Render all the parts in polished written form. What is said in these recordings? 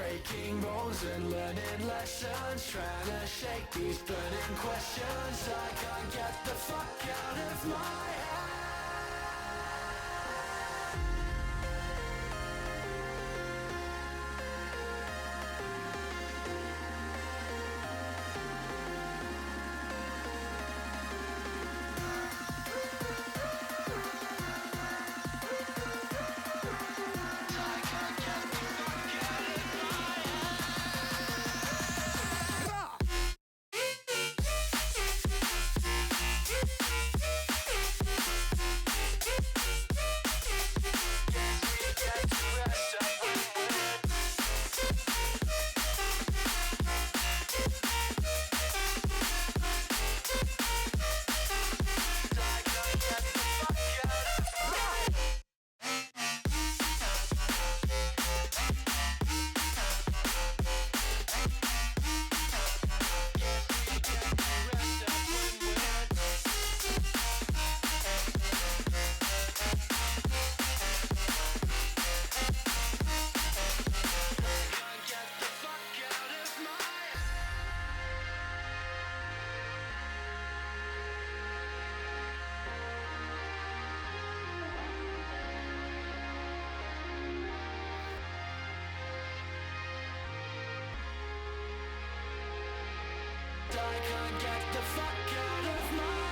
breaking bones and learning lessons, trying to shake these burning questions. I can't get the fuck out of my head. I can't get the fuck out of my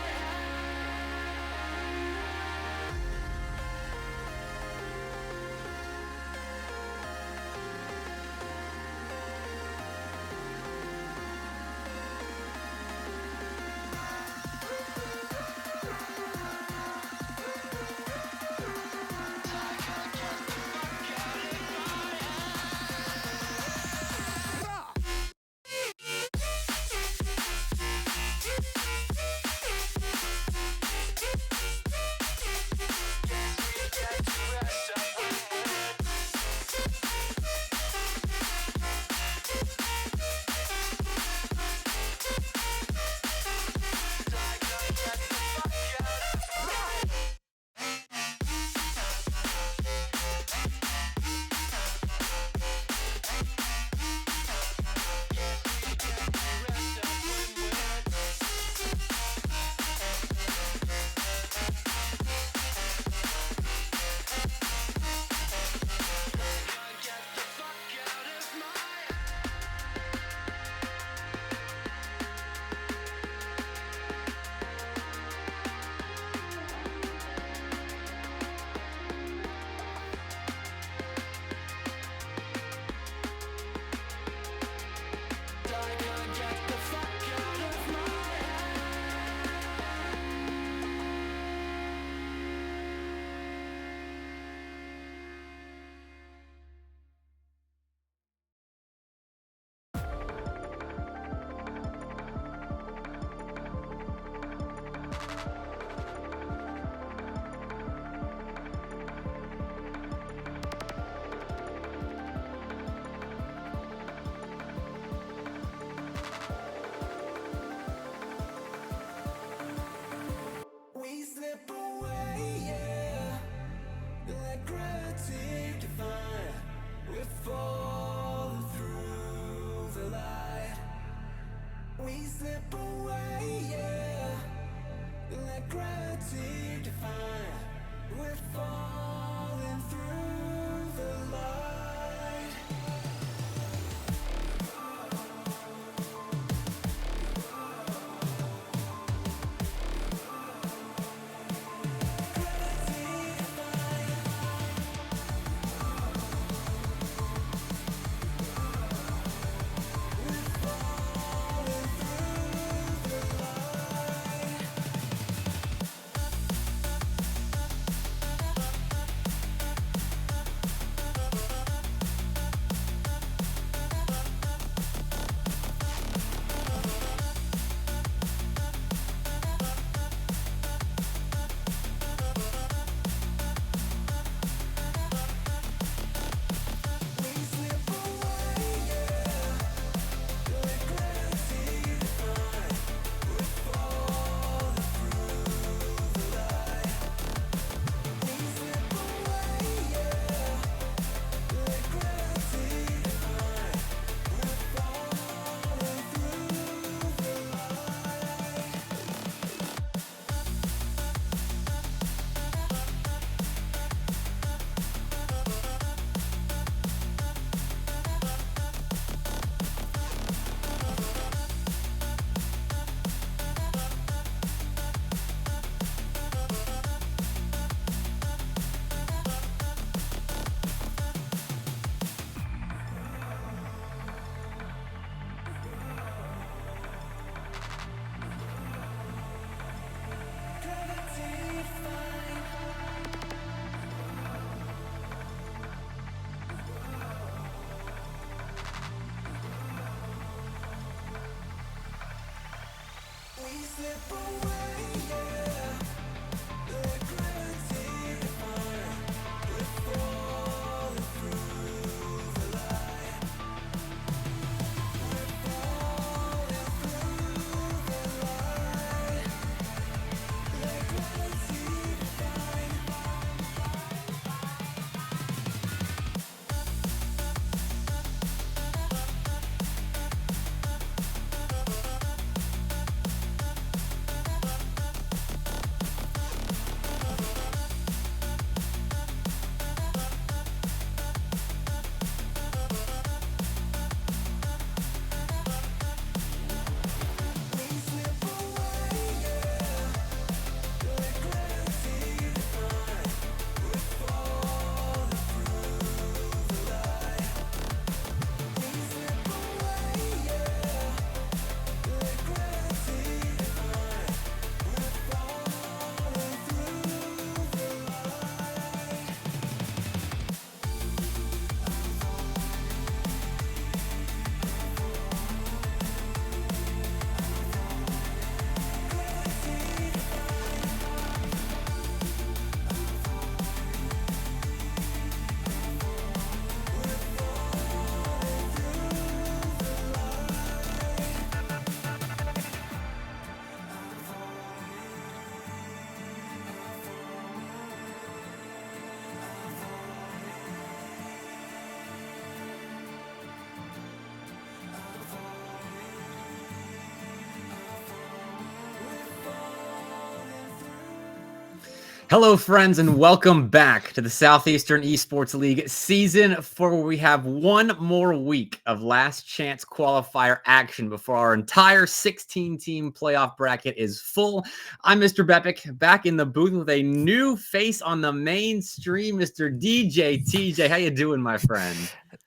Hello, friends, and welcome back to the Southeastern Esports League Season 4, where we have one more week of last chance qualifier action before our entire 16-team playoff bracket is full. I'm Mr. Bepic, back in the booth with a new face on the main stream, Mr. DJ TJ. How you doing, my friend?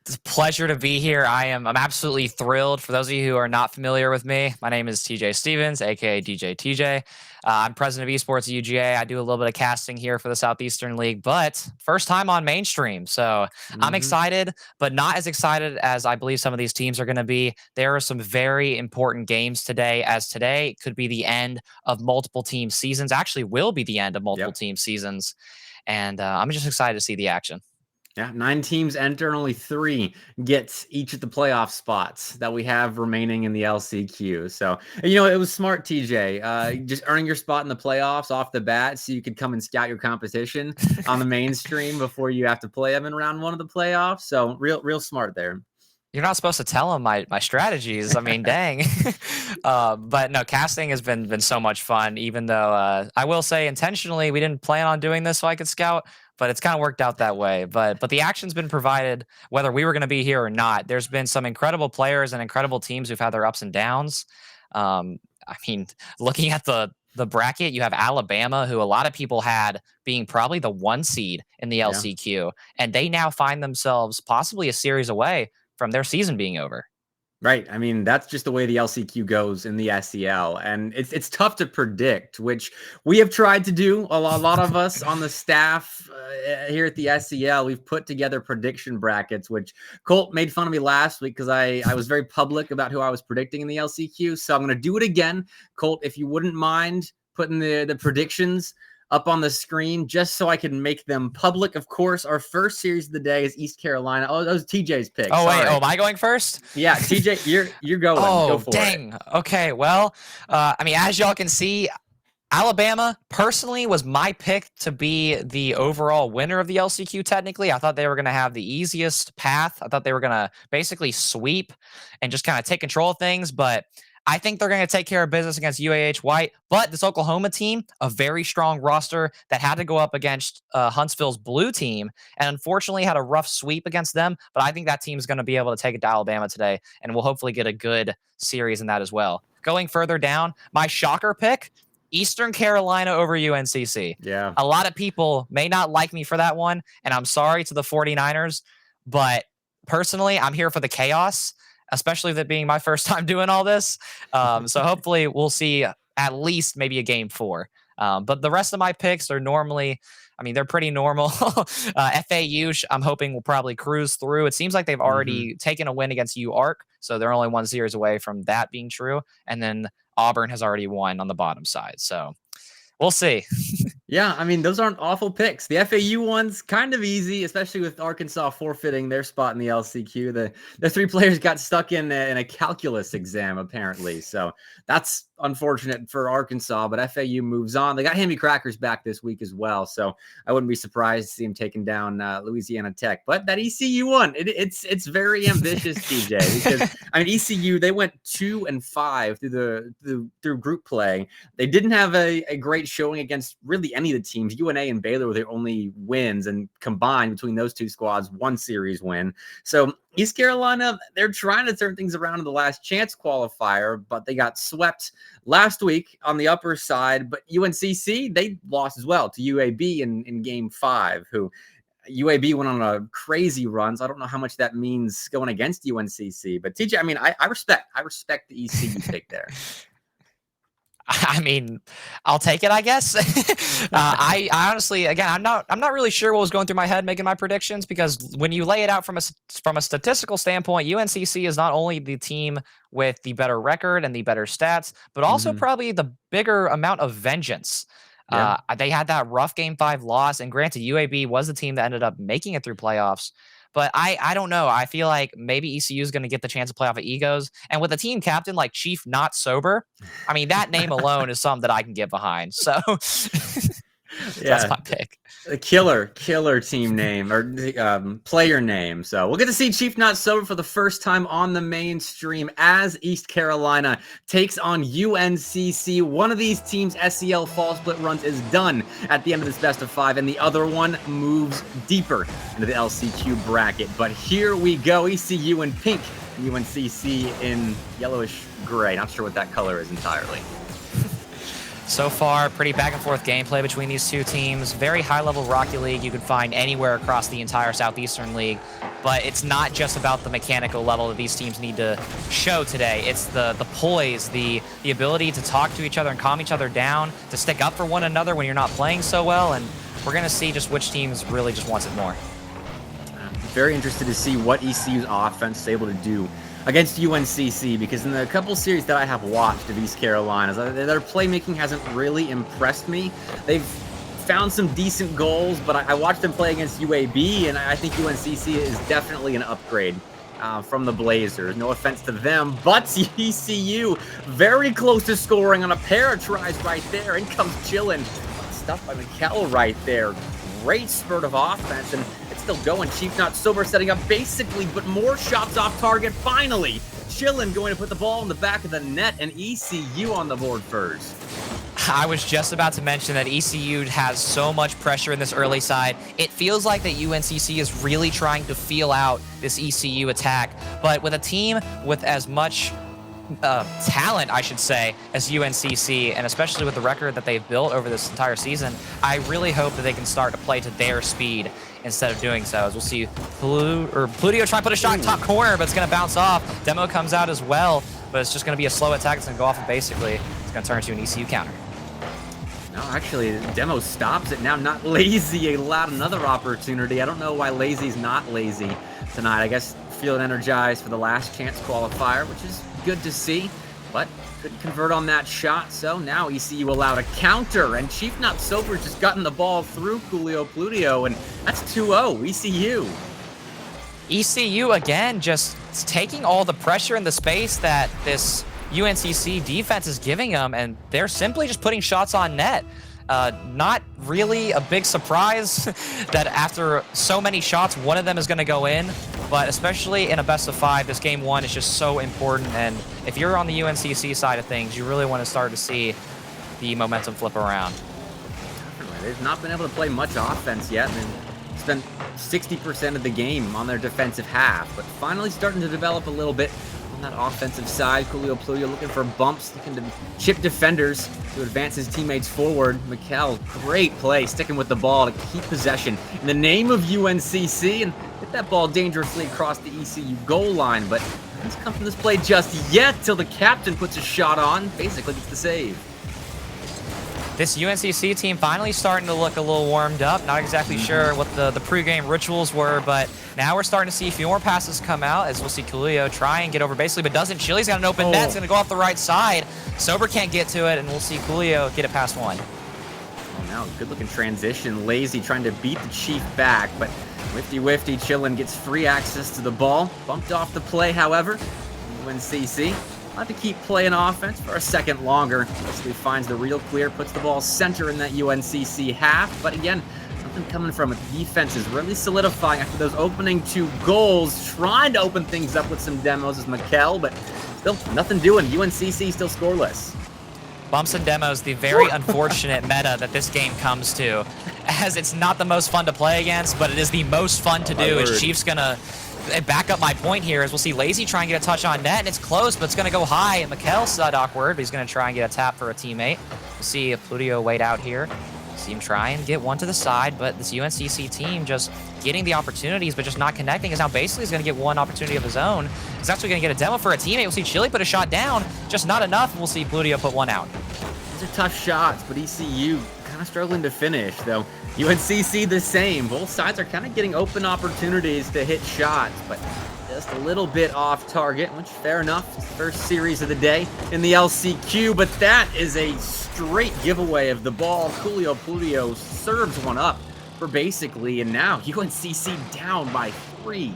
It's a pleasure to be here. I'm absolutely thrilled. For those of you who are not familiar with me, my name is TJ Stevens, aka DJ TJ. I'm president of esports at UGA. I do a little bit of casting here for the Southeastern League, but first time on mainstream. So I'm excited, but not as excited as I believe some of these teams are going to be. There are some very important games today, as today could be the end of multiple team seasons. Actually, will be the end of multiple team seasons. And I'm just excited to see the action. Yeah, 9 teams enter and only 3 get each of the playoff spots that we have remaining in the LCQ. So, it was smart, TJ. Just earning your spot in the playoffs off the bat so you could come and scout your competition on the mainstream before you have to play them in round 1 of the playoffs. So, real smart there. You're not supposed to tell them my strategies. I mean, dang. But no, casting has been so much fun, even though I will say intentionally we didn't plan on doing this so I could scout, but it's kind of worked out that way. But the action's been provided whether we were going to be here or not. There's been some incredible players and incredible teams who've had their ups and downs. I mean, looking at the bracket, you have Alabama, who a lot of people had being probably the 1 seed in the LCQ, and they now find themselves possibly a series away from their season being over. Right. I mean, that's just the way the LCQ goes in the SEL. And it's tough to predict, which we have tried to do. A lot of us on the staff here at the SEL, we've put together prediction brackets, which Colt made fun of me last week because I was very public about who I was predicting in the LCQ. So I'm going to do it again. Colt, if you wouldn't mind putting the predictions up on the screen just so I can make them public. Of course, our first series of the day is East Carolina. Oh, that was TJ's pick. Oh, wait. Oh, am I going first? Yeah, TJ, you're going. Oh, Go for dang. it. Okay, well, I mean, as y'all can see, Alabama personally was my pick to be the overall winner of the LCQ. Technically, I thought they were going to have the easiest path. I thought they were going to basically sweep and just kind of take control of things, but I think they're going to take care of business against UAH White. But this Oklahoma team, a very strong roster that had to go up against Huntsville's blue team, and unfortunately had a rough sweep against them. But I think that team is going to be able to take it to Alabama today, and we'll hopefully get a good series in that as well. Going further down, my shocker pick, Eastern Carolina over UNCC. Yeah. A lot of people may not like me for that one, and I'm sorry to the 49ers, but personally, I'm here for the chaos, especially that being my first time doing all this. So hopefully we'll see at least maybe a game 4 But the rest of my picks are normally, I mean, they're pretty normal. FAU, I'm hoping will probably cruise through. It seems like they've already taken a win against UArc, so they're only 1 series away from that being true. And then Auburn has already won on the bottom side. So we'll see. Yeah, I mean, those aren't awful picks. The FAU one's kind of easy, especially with Arkansas forfeiting their spot in the LCQ. The 3 players got stuck in a calculus exam, apparently. So that's unfortunate for Arkansas, but FAU moves on. They got Hammy Crackers back this week as well, so I wouldn't be surprised to see him taking down Louisiana Tech. But that ECU one, it's very ambitious, TJ, because I mean, ECU, they went 2-5 through group play. They didn't have a great showing against really any of the teams. UNA and Baylor were their only wins, and combined between those 2 squads, 1 series win. So East Carolina, they're trying to turn things around in the last chance qualifier, but they got swept last week on the upper side. But UNCC, they lost as well to UAB in game 5, who UAB went on a crazy run. So I don't know how much that means going against UNCC. But TJ, I mean, I respect the ECU pick there. I mean, I'll take it, I guess. I honestly, again, I'm not really sure what was going through my head making my predictions, because when you lay it out from a statistical standpoint, UNCC is not only the team with the better record and the better stats, but also probably the bigger amount of vengeance. Yeah. They had that rough game 5 loss, and granted, UAB was the team that ended up making it through playoffs. But I don't know. I feel like maybe ECU is going to get the chance to play off of egos. And with a team captain like Chief Not Sober, I mean, that name alone is something that I can get behind. So that's my pick. A killer team name or player name. So we'll get to see Chief Not Sober for the first time on the mainstream as East Carolina takes on UNCC. One of these teams' SEL fall split runs is done at the end of this best of 5, and the other one moves deeper into the LCQ bracket. But here we go. ECU in pink, UNCC in yellowish gray. Not sure what that color is entirely. So far, pretty back and forth gameplay between these 2 teams. Very high level Rocky League you can find anywhere across the entire Southeastern League. But it's not just about the mechanical level that these teams need to show today. It's the poise, the ability to talk to each other and calm each other down, to stick up for one another when you're not playing so well. And we're going to see just which teams really just wants it more. Very interested to see what ECU's offense is able to do against UNCC, because in the couple series that I have watched of East Carolina's, their playmaking hasn't really impressed me. They've found some decent goals, but I watched them play against UAB, and I think UNCC is definitely an upgrade from the Blazers. No offense to them, but ECU very close to scoring on a pair of tries right there. In comes Chillin. Stuff by Mikkel right there. Great spurt of offense, and it's still going. Chief Not Sober setting up basically, but more shots off target. Finally, Chillin going to put the ball in the back of the net, and ECU on the board first. I was just about to mention that ECU has so much pressure in this early side. It feels like that UNCC is really trying to feel out this ECU attack, but with a team with as much talent, I should say, as UNCC, and especially with the record that they've built over this entire season, I really hope that they can start to play to their speed instead of doing so. As we'll see Pludio try to put a shot in top corner, but it's going to bounce off. Demo comes out as well, but it's just going to be a slow attack. It's going to go off, and basically it's going to turn into an ECU counter. No, actually, Demo stops it now. Not Lazy allowed another opportunity. I don't know why Lazy's not lazy tonight. I guess feeling energized for the last chance qualifier, which is good to see, but couldn't convert on that shot. So now ECU allowed a counter, and Chief Not Sober just gotten the ball through Julio Pludio, and that's 2-0 ECU. ECU again, just taking all the pressure in the space that this UNCC defense is giving them, and they're simply just putting shots on net. Not really a big surprise that after so many shots, one of them is going to go in, but especially in a best of 5, this game 1 is just so important, and if you're on the UNCC side of things, you really want to start to see the momentum flip around. They've not been able to play much offense yet, and spent 60% of the game on their defensive half, but finally starting to develop a little bit on that offensive side. Julio Pludio looking for bumps, looking to chip defenders to advance his teammates forward. Mikkel, great play, sticking with the ball to keep possession in the name of UNCC and hit that ball dangerously across the ECU goal line, but it's come from this play just yet till the captain puts a shot on, basically gets the save. this UNCC team finally starting to look a little warmed up. Not exactly sure what the pregame rituals were, but now we're starting to see a few more passes come out as we'll see Coolio try and get over basically, but doesn't. Chili's got an open net. It's going to go off the right side. Sober can't get to it, and we'll see Coolio get it past one. Oh, now good looking transition. Lazy trying to beat the Chief back, but Wifty Chillin gets free access to the ball. Bumped off the play, however. UNCC will have to keep playing offense for a second longer. Wesley finds the real clear, puts the ball center in that UNCC half. But again, nothing coming from it. The defense is really solidifying after those opening 2 goals. Trying to open things up with some demos as Mikkel, but still nothing doing. UNCC still scoreless. Bumps and demos, the very unfortunate meta that this game comes to, as it's not the most fun to play against, but it is the most fun to do. As Chief's gonna back up my point here, as we'll see Lazy try and get a touch on net, and it's close, but it's gonna go high, and Mikkel's awkward, but he's gonna try and get a tap for a teammate. We'll see Plutio wait out here. See him try and get one to the side, but this UNCC team just getting the opportunities, but just not connecting, is now basically is going to get one opportunity of his own. He's actually going to get a demo for a teammate. We'll see Chili put a shot down, just not enough. We'll see Plutio put one out. These are tough shots, but ECU kind of struggling to finish, though. UNCC the same. Both sides are kind of getting open opportunities to hit shots, but just a little bit off target, which fair enough. It's the first series of the day in the LCQ, but that is a straight giveaway of the ball. Plutio serves one up for basically, and now UNCC down by 3.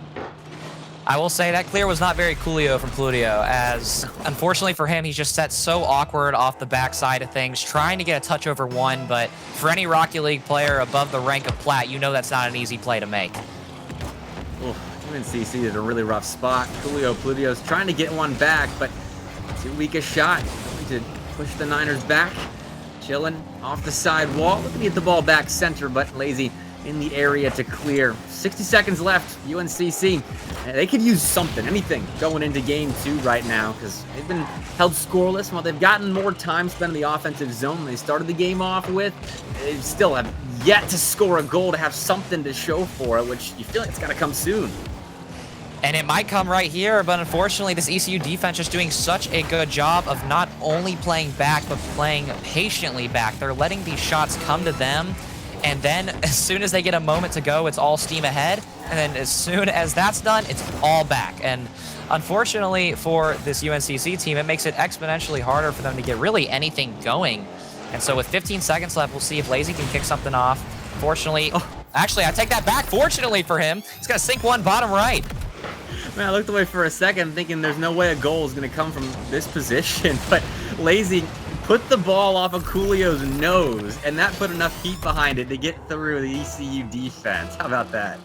I will say that clear was not very Coolio from Plutio, as unfortunately for him, he's just set so awkward off the backside of things, trying to get a touch over 1, but for any Rocket League player above the rank of Plat, you know that's not an easy play to make. UNCC is a really rough spot. Plutio's trying to get one back, but too weak a shot. Going to push the Niners back. Chillin off the side wall. Looking to get the ball back center, but Lazy in the area to clear. 60 seconds left. UNCC, they could use something, anything, going into game 2 right now, because they've been held scoreless. While they've gotten more time spent in the offensive zone they started the game off with, they still have yet to score a goal to have something to show for it, which you feel like it's got to come soon. And it might come right here, but unfortunately, this ECU defense is doing such a good job of not only playing back, but playing patiently back. They're letting these shots come to them, and then as soon as they get a moment to go, it's all steam ahead. And then as soon as that's done, it's all back. And unfortunately for this UNCC team, it makes it exponentially harder for them to get really anything going. And so with 15 seconds left, we'll see if Lazy can kick something off. Fortunately, actually, I take that back. Fortunately for him, he's going to sink one bottom right. Man, I looked away for a second thinking there's no way a goal is going to come from this position, but Lazy put the ball off of Coolio's nose, and that put enough heat behind it to get through the ECU defense. How about that?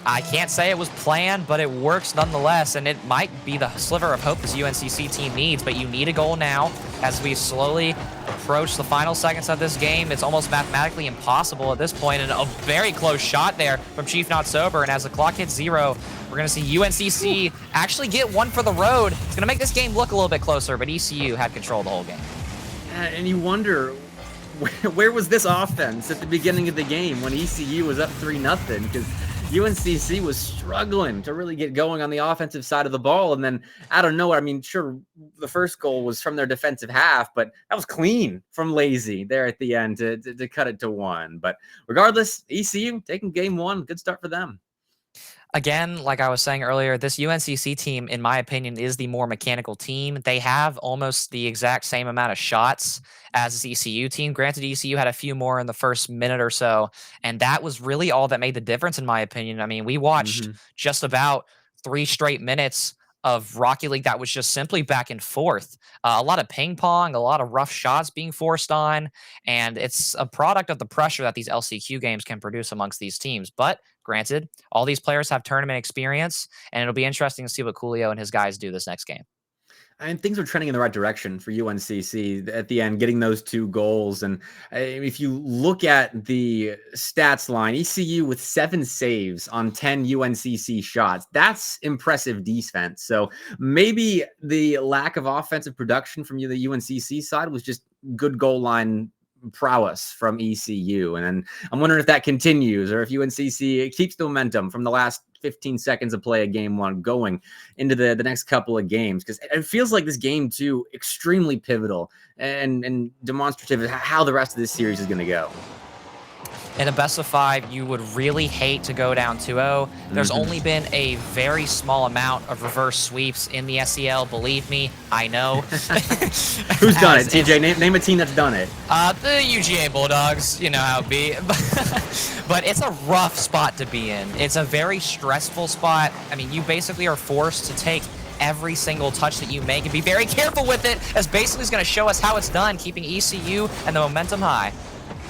I can't say it was planned, but it works nonetheless, and it might be the sliver of hope this UNCC team needs, but you need a goal now as we slowly approach the final seconds of this game. It's almost mathematically impossible at this point, and a very close shot there from Chief Not Sober, and as the clock hits 0, we're going to see UNCC actually get one for the road. It's going to make this game look a little bit closer, but ECU had control of the whole game. And you wonder, where was this offense at the beginning of the game when ECU was up 3-0? Because UNCC was struggling to really get going on the offensive side of the ball. And then, I don't know, I mean, sure, the first goal was from their defensive half, but that was clean from Lazy there at the end to cut it to 1. But regardless, ECU taking game 1. Good start for them. Again, like I was saying earlier, this UNCC team, in my opinion, is the more mechanical team. They have almost the exact same amount of shots as the ECU team. Granted, ECU had a few more in the first minute or so, and that was really all that made the difference, in my opinion. I mean, we watched just about 3 straight minutes of Rocket League that was just simply back and forth. A lot of ping pong, a lot of rough shots being forced on, and it's a product of the pressure that these LCQ games can produce amongst these teams. But granted, all these players have tournament experience, and it'll be interesting to see what Coolio and his guys do this next game. And things are trending in the right direction for UNCC at the end, getting those 2 goals. And if you look at the stats line, ECU with 7 saves on 10 UNCC shots, that's impressive defense. So maybe the lack of offensive production from the UNCC side was just good goal line prowess from ECU. And then I'm wondering if that continues or if UNCC keeps the momentum from the last 15 seconds of play of game one going into the next couple of games, because it feels like this game two extremely pivotal and demonstrative of how the rest of this series is going to go. In a best of 5, you would really hate to go down 2-0. There's only been a very small amount of reverse sweeps in the SEL, believe me, I know. Who's done it, TJ? Name a team that's done it. The UGA Bulldogs, you know how it be. But it's a rough spot to be in. It's a very stressful spot. I mean, you basically are forced to take every single touch that you make and be very careful with it, as basically is going to show us how it's done, keeping ECU and the momentum high.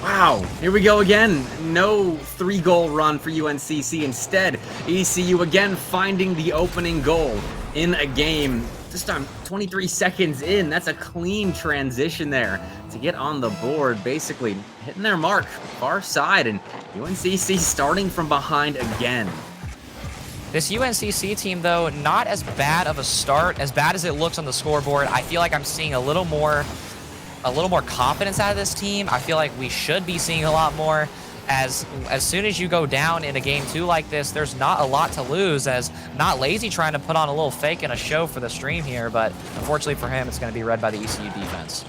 Wow, here we go again. No 3-goal run for UNCC. Instead, ECU again finding the opening goal in a game. This time, 23 seconds in. That's a clean transition there to get on the board, basically hitting their mark far side, and UNCC starting from behind again. This UNCC team, though, not as bad of a start, as bad as it looks on the scoreboard. I feel like I'm seeing a little more confidence out of this team. I feel like we should be seeing a lot more. As soon as you go down in a game 2 like this, there's not a lot to lose, as not Lazy trying to put on a little fake and a show for the stream here, but unfortunately for him, it's going to be read by the ECU defense.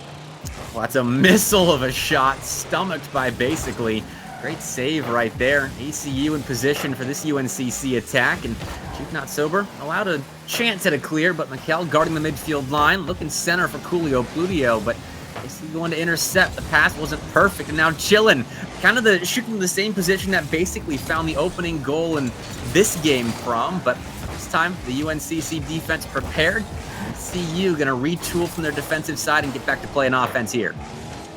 Well, that's a missile of a shot, stomached by basically. Great save right there. ECU in position for this UNCC attack, and Chief Not Sober allowed a chance at a clear, but Mikkel guarding the midfield line, looking center for Coolio Plutio, but basically going to intercept. The pass wasn't perfect, and now Chillin, kind of shooting the same position that basically found the opening goal in this game from, but this time the UNCC defense prepared. ECU going to retool from their defensive side and get back to playing offense here.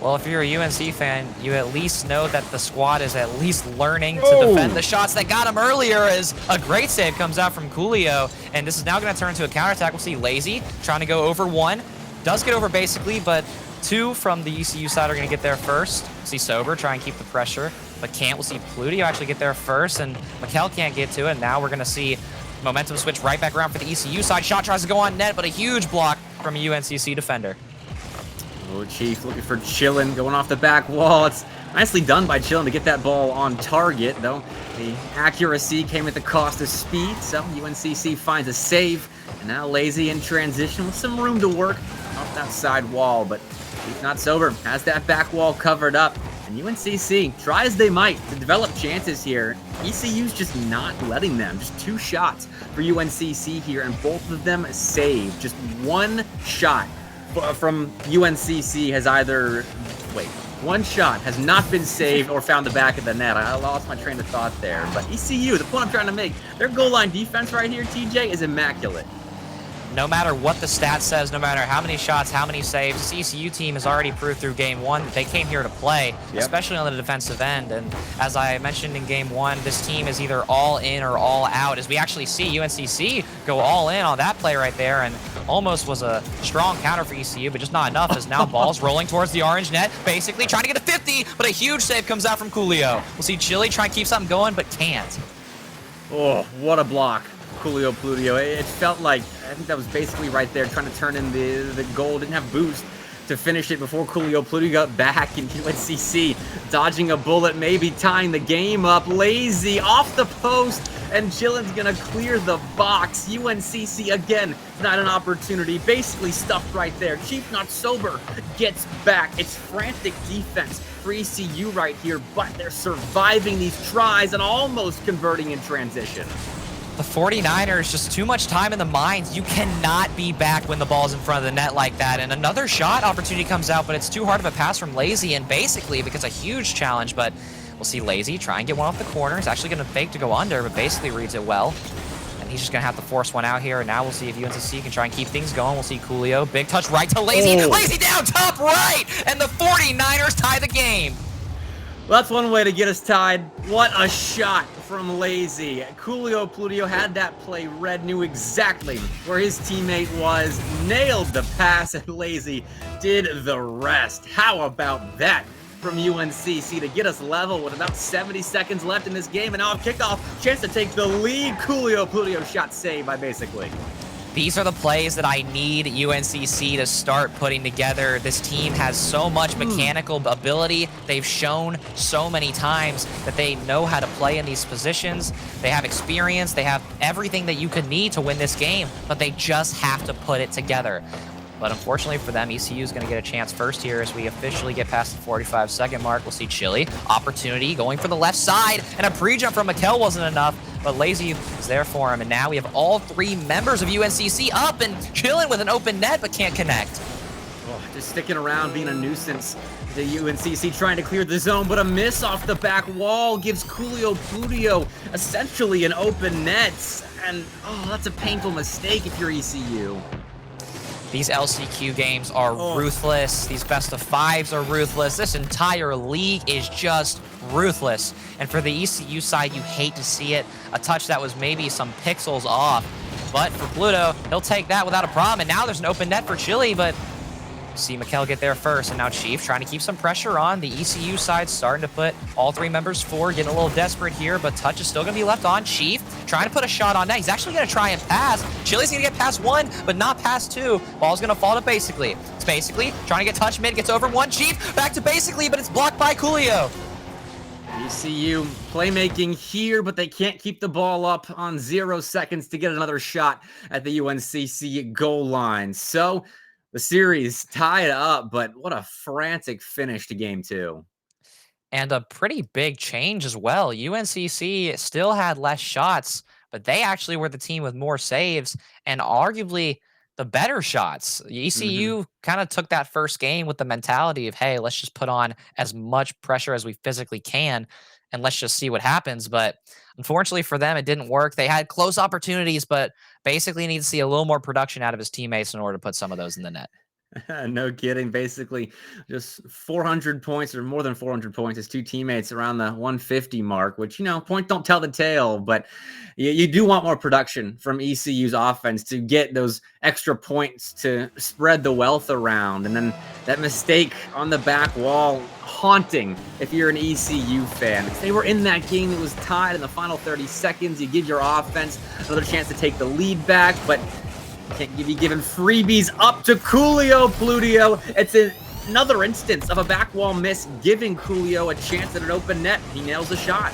Well, if you're a UNC fan, you at least know that the squad is at least learning to defend the shots that got him earlier, as a great save comes out from Coolio, and this is now going to turn into a counterattack. We'll see Lazy trying to go over 1. Does get over basically, but 2 from the ECU side are going to get there first. We'll see Sober try and keep the pressure, but can't. We'll see Plutio actually get there first, and Mikkel can't get to it. Now we're going to see momentum switch right back around for the ECU side. Shot tries to go on net, but a huge block from a UNCC defender. Oh, Chief looking for Chillin, going off the back wall. It's nicely done by Chillin to get that ball on target, though the accuracy came at the cost of speed, so UNCC finds a save, and now Lazy in transition with some room to work off that side wall, but Chief Not Sober has that back wall covered up, and UNCC, try as they might to develop chances here, ECU's just not letting them. Just 2 shots for UNCC here, and both of them saved. Just 1 shot from UNCC has one shot has not been saved or found the back of the net. I lost my train of thought there. But ECU, the point I'm trying to make, their goal line defense right here, TJ, is immaculate. No matter what the stat says, no matter how many shots, how many saves, this ECU team has already proved through game 1 that they came here to play, especially on the defensive end. And as I mentioned in game 1, this team is either all in or all out, as we actually see UNCC go all in on that play right there, and almost was a strong counter for ECU, but just not enough, as now ball's rolling towards the orange net, basically trying to get a 50, but a huge save comes out from Coolio. We'll see Chili try and keep something going, but can't. Oh, what a block. Coolio Plutio. It felt like, I think that was basically right there, trying to turn in the goal. Didn't have boost to finish it before Coolio Plutio got back, and UNCC dodging a bullet, maybe tying the game up. Lazy off the post, and Chillin's gonna clear the box. UNCC again, not an opportunity, basically stuffed right there. Chief Not Sober gets back. It's frantic defense for ECU right here, but they're surviving these tries and almost converting in transition. The 49ers, just too much time in the mines. You cannot be back when the ball's in front of the net like that. And another shot opportunity comes out, but it's too hard of a pass from Lazy, and basically becomes a huge challenge. But we'll see Lazy try and get one off the corner. He's actually going to fake to go under, but basically reads it well. And he's just going to have to force one out here. And now we'll see if UNCC can try and keep things going. We'll see Coolio. Big touch right to Lazy. Oh. Lazy down top right! And the 49ers tie the game. Well, that's one way to get us tied. What a shot from Lazy. Coolio Plutio had that play read, knew exactly where his teammate was, nailed the pass, and Lazy did the rest. How about that from UNCC to get us level with about 70 seconds left in this game, and now on kickoff, chance to take the lead. Coolio Plutio shot saved by basically. These are the plays that I need UNCC to start putting together. This team has so much mechanical ability. They've shown so many times that they know how to play in these positions. They have experience. They have everything that you could need to win this game, but they just have to put it together. But unfortunately for them, ECU is going to get a chance first here as we officially get past the 45-second mark. We'll see Chili. Opportunity going for the left side, and a pre-jump from Mikel wasn't enough, but Lazy is there for him. And now we have all three members of UNCC up and chilling with an open net, but can't connect. Oh, just sticking around, being a nuisance. The UNCC trying to clear the zone, but a miss off the back wall gives Coolio Pludio essentially an open net. And, oh, that's a painful mistake if you're ECU. These LCQ games are ruthless. These best of fives are ruthless. This entire league is just ruthless. And for the ECU side, you hate to see it. A touch that was maybe some pixels off. But for Pluto, he'll take that without a problem. And now there's an open net for Chili, but see Mikel get there first. And now Chief trying to keep some pressure on. The ECU side starting to put all three members forward, getting a little desperate here, but touch is still going to be left on. Chief trying to put a shot on net. He's actually going to try and pass. Chili's going to get past one, but not past two. Ball's going to fall to Basically. It's Basically trying to get touch mid, gets over one. Chief back to Basically, but it's blocked by Coolio. ECU playmaking here, but they can't keep the ball up on 0 seconds to get another shot at the UNCC goal line. So the series tied up, but what a frantic finish to game 2. And a pretty big change as well. UNCC still had less shots, but they actually were the team with more saves and arguably the better shots. ECU kind of took that first game with the mentality of, hey, let's just put on as much pressure as we physically can and let's just see what happens. But unfortunately for them, it didn't work. They had close opportunities, but basically need to see a little more production out of his teammates in order to put some of those in the net. No kidding. Basically, just 400 points or more than 400 points. His two teammates around the 150 mark, which, you know, point don't tell the tale, but you do want more production from ECU's offense to get those extra points to spread the wealth around. And then that mistake on the back wall, haunting if you're an ECU fan. If they were in that game, it was tied in the final 30 seconds. You give your offense another chance to take the lead back, but can't be given freebies up to Coolio Pludio. It's another instance of a back wall miss, giving Coolio a chance at an open net. He nails the shot.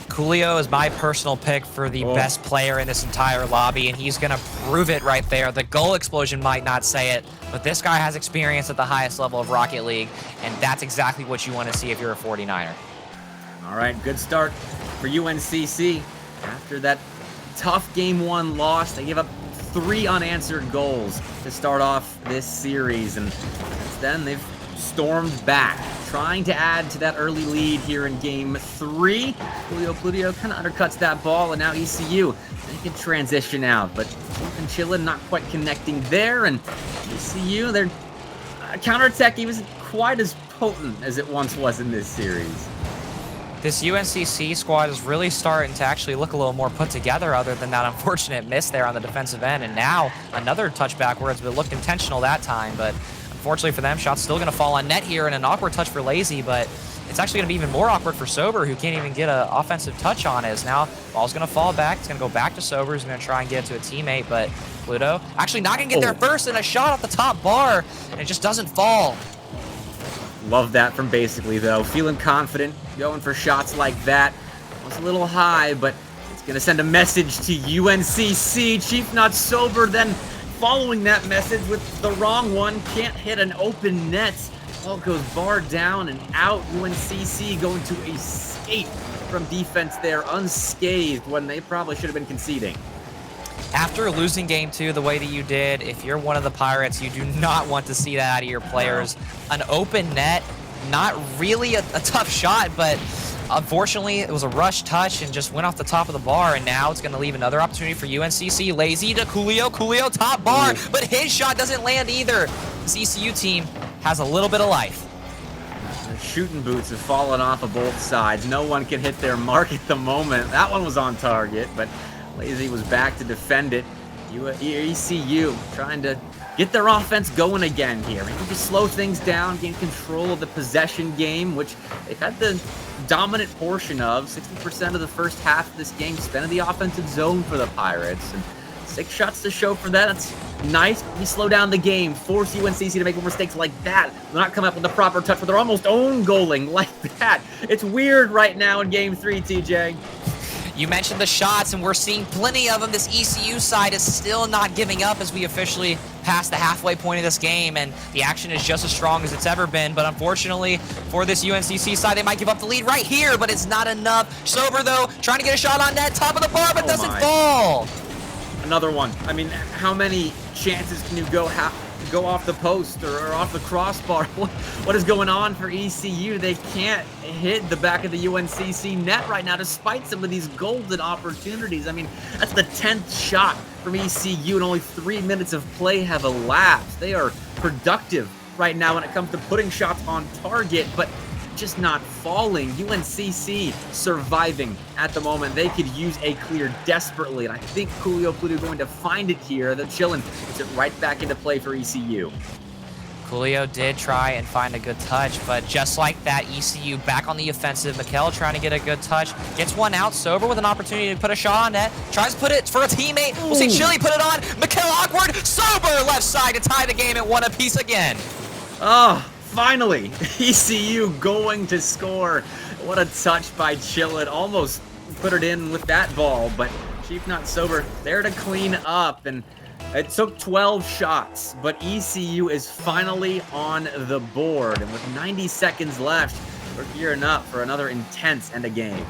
Coolio is my personal pick for the best player in this entire lobby, and he's going to prove it right there. The goal explosion might not say it, but this guy has experience at the highest level of Rocket League, and that's exactly what you want to see if you're a 49er. All right, good start for UNCC. After that tough game 1 loss, they give up 3 unanswered goals to start off this series, and then they've stormed back, trying to add to that early lead here in game 3. Coolio Pludio kind of undercuts that ball, and now ECU, they can transition out, but and Chillin not quite connecting there, and ECU, their counterattack wasn't quite as potent as it once was in this series. This UNCC squad is really starting to actually look a little more put together other than that unfortunate miss there on the defensive end. And now another touch backwards, but it looked intentional that time. But unfortunately for them, shot's still going to fall on net here, and an awkward touch for Lazy, but it's actually going to be even more awkward for Sober, who can't even get an offensive touch on it. Now ball's going to fall back. It's going to go back to Sober, who's going to try and get it to a teammate, but Pluto actually not going to get there first, and a shot off the top bar, and it just doesn't fall. Love that from Basically, though. Feeling confident, going for shots like that. Was a little high, but it's going to send a message to UNCC. Chief not sober, then following that message with the wrong one. Can't hit an open net. Ball goes bar down and out. UNCC going to escape from defense there unscathed when they probably should have been conceding. After losing game 2 the way that you did, if you're one of the Pirates, you do not want to see that out of your players. An open net, not really a tough shot, but unfortunately it was a rush touch and just went off the top of the bar, and now it's going to leave another opportunity for UNCC. Lazy to Coolio, Coolio top bar, but his shot doesn't land either. This ECU team has a little bit of life. The shooting boots have fallen off of both sides. No one can hit their mark at the moment. That one was on target, but Lazy was back to defend it. ECU trying to get their offense going again here. Maybe just slow things down, gain control of the possession game, which they've had the dominant portion of. 60% of the first half of this game spent in the offensive zone for the Pirates. And 6 shots to show for that. That's nice. We slow down the game, force UNCC to make more mistakes like that. They're not coming up with the proper touch, but they're almost own goaling like that. It's weird right now in game 3, TJ. You mentioned the shots, and we're seeing plenty of them. This ECU side is still not giving up as we officially pass the halfway point of this game, and the action is just as strong as it's ever been. But unfortunately, for this UNCC side, they might give up the lead right here, but it's not enough. Sober, though, trying to get a shot on net, top of the bar, but doesn't fall. Another one. I mean, how many chances can you go off the post or off the crossbar? What is going on for ECU? They can't hit the back of the UNCC net right now, despite some of these golden opportunities. I mean, that's the 10th shot from ECU, and only 3 minutes of play have elapsed. They are productive right now when it comes to putting shots on target, but just not falling. UNCC surviving at the moment. They could use a clear desperately, and I think Coolio Pluto going to find it here. The Chillin puts it right back into play for ECU. Coolio did try and find a good touch, but just like that, ECU back on the offensive. Mikel trying to get a good touch. Gets one out. Sober with an opportunity to put a shot on net. Tries to put it for a teammate. We'll see Chili put it on. Mikel awkward. Sober left side to tie the game at 1 apiece again. Oh, finally, ECU going to score. What a touch by Chillin. Almost put it in with that ball, but Chief Not Sober there to clean up. And it took 12 shots, but ECU is finally on the board. And with 90 seconds left, we're gearing up for another intense end of game.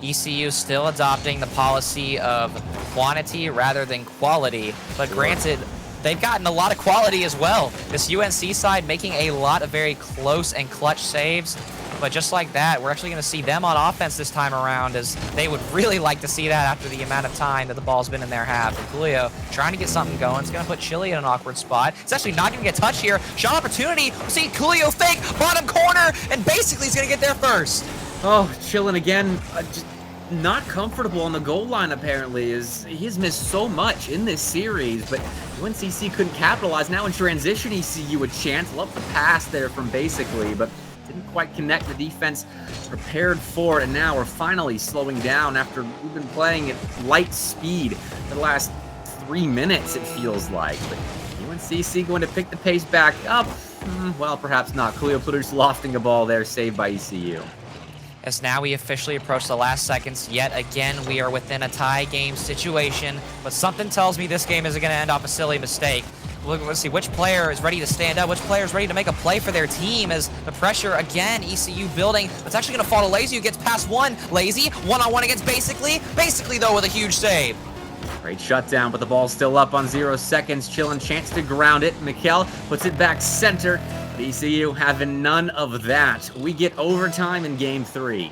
ECU still adopting the policy of quantity rather than quality, but granted, they've gotten a lot of quality as well. This UNC side making a lot of very close and clutch saves. But just like that, we're actually going to see them on offense this time around, as they would really like to see that after the amount of time that the ball's been in their half. And Coolio trying to get something going. It's going to put Chili in an awkward spot. It's actually not going to get touched here. Shot opportunity. We'll see Coolio fake, bottom corner, and basically he's going to get there first. Oh, Chillin again. Just not comfortable on the goal line, apparently, as he has missed so much in this series, but UNCC couldn't capitalize. Now in transition, ECU a chance. Love the pass there from basically, but didn't quite connect. The defense prepared for it, and now we're finally slowing down after we've been playing at light speed for the last 3 minutes, it feels like. But UNCC going to pick the pace back up. Well, perhaps not. Coolio Pluto's lofting a ball there, saved by ECU. As now we officially approach the last seconds. Yet again, we are within a tie game situation, but something tells me this game isn't going to end off a silly mistake. Let's see which player is ready to stand up, which player is ready to make a play for their team, as the pressure, again, ECU building. It's actually going to fall to Lazy, who gets past one. Lazy, one-on-one against Basically. Basically, though, with a huge save. Great shutdown, but the ball's still up on 0 seconds. Chillin chance to ground it. Mikel puts it back center. ECU having none of that. We get overtime in game 3.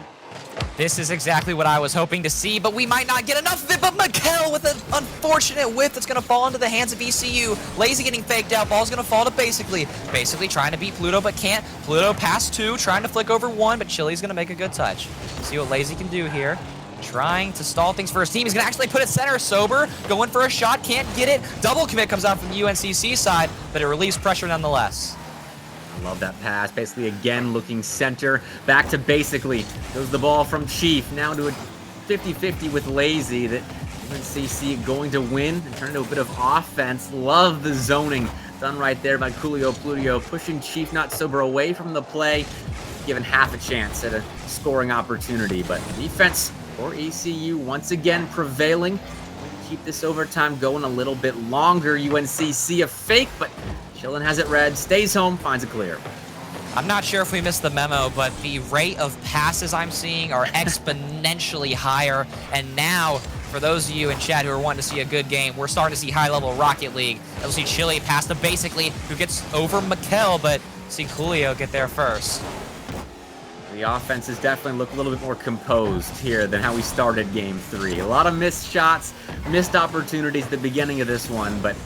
This is exactly what I was hoping to see, but we might not get enough of it. But Mikel with an unfortunate whiff that's going to fall into the hands of ECU. Lazy getting faked out. Ball's going to fall to Basically. Basically trying to beat Pluto, but can't. Pluto past 2, trying to flick over 1, but Chili's going to make a good touch. See what Lazy can do here. Trying to stall things for his team. He's going to actually put it center. Sober, going for a shot, can't get it. Double commit comes out from the UNCC side, but it relieves pressure nonetheless. Love that pass. Basically, again, looking center. Back to Basically. Goes the ball from Chief. Now to a 50-50 with Lazy. That UNCC going to win and turn into a bit of offense. Love the zoning done right there by Coolio Pluto. Pushing Chief Not Sober away from the play. Given half a chance at a scoring opportunity. But defense for ECU once again prevailing. Keep this overtime going a little bit longer. UNCC a fake, but Chillin has it red, stays home, finds it clear. I'm not sure if we missed the memo, but the rate of passes I'm seeing are exponentially higher. And now, for those of you in chat who are wanting to see a good game, we're starting to see high-level Rocket League. We'll see Chili pass to Basically, who gets over Mikel, but see Coolio get there first. The offenses definitely look a little bit more composed here than how we started game 3. A lot of missed shots, missed opportunities at the beginning of this one, but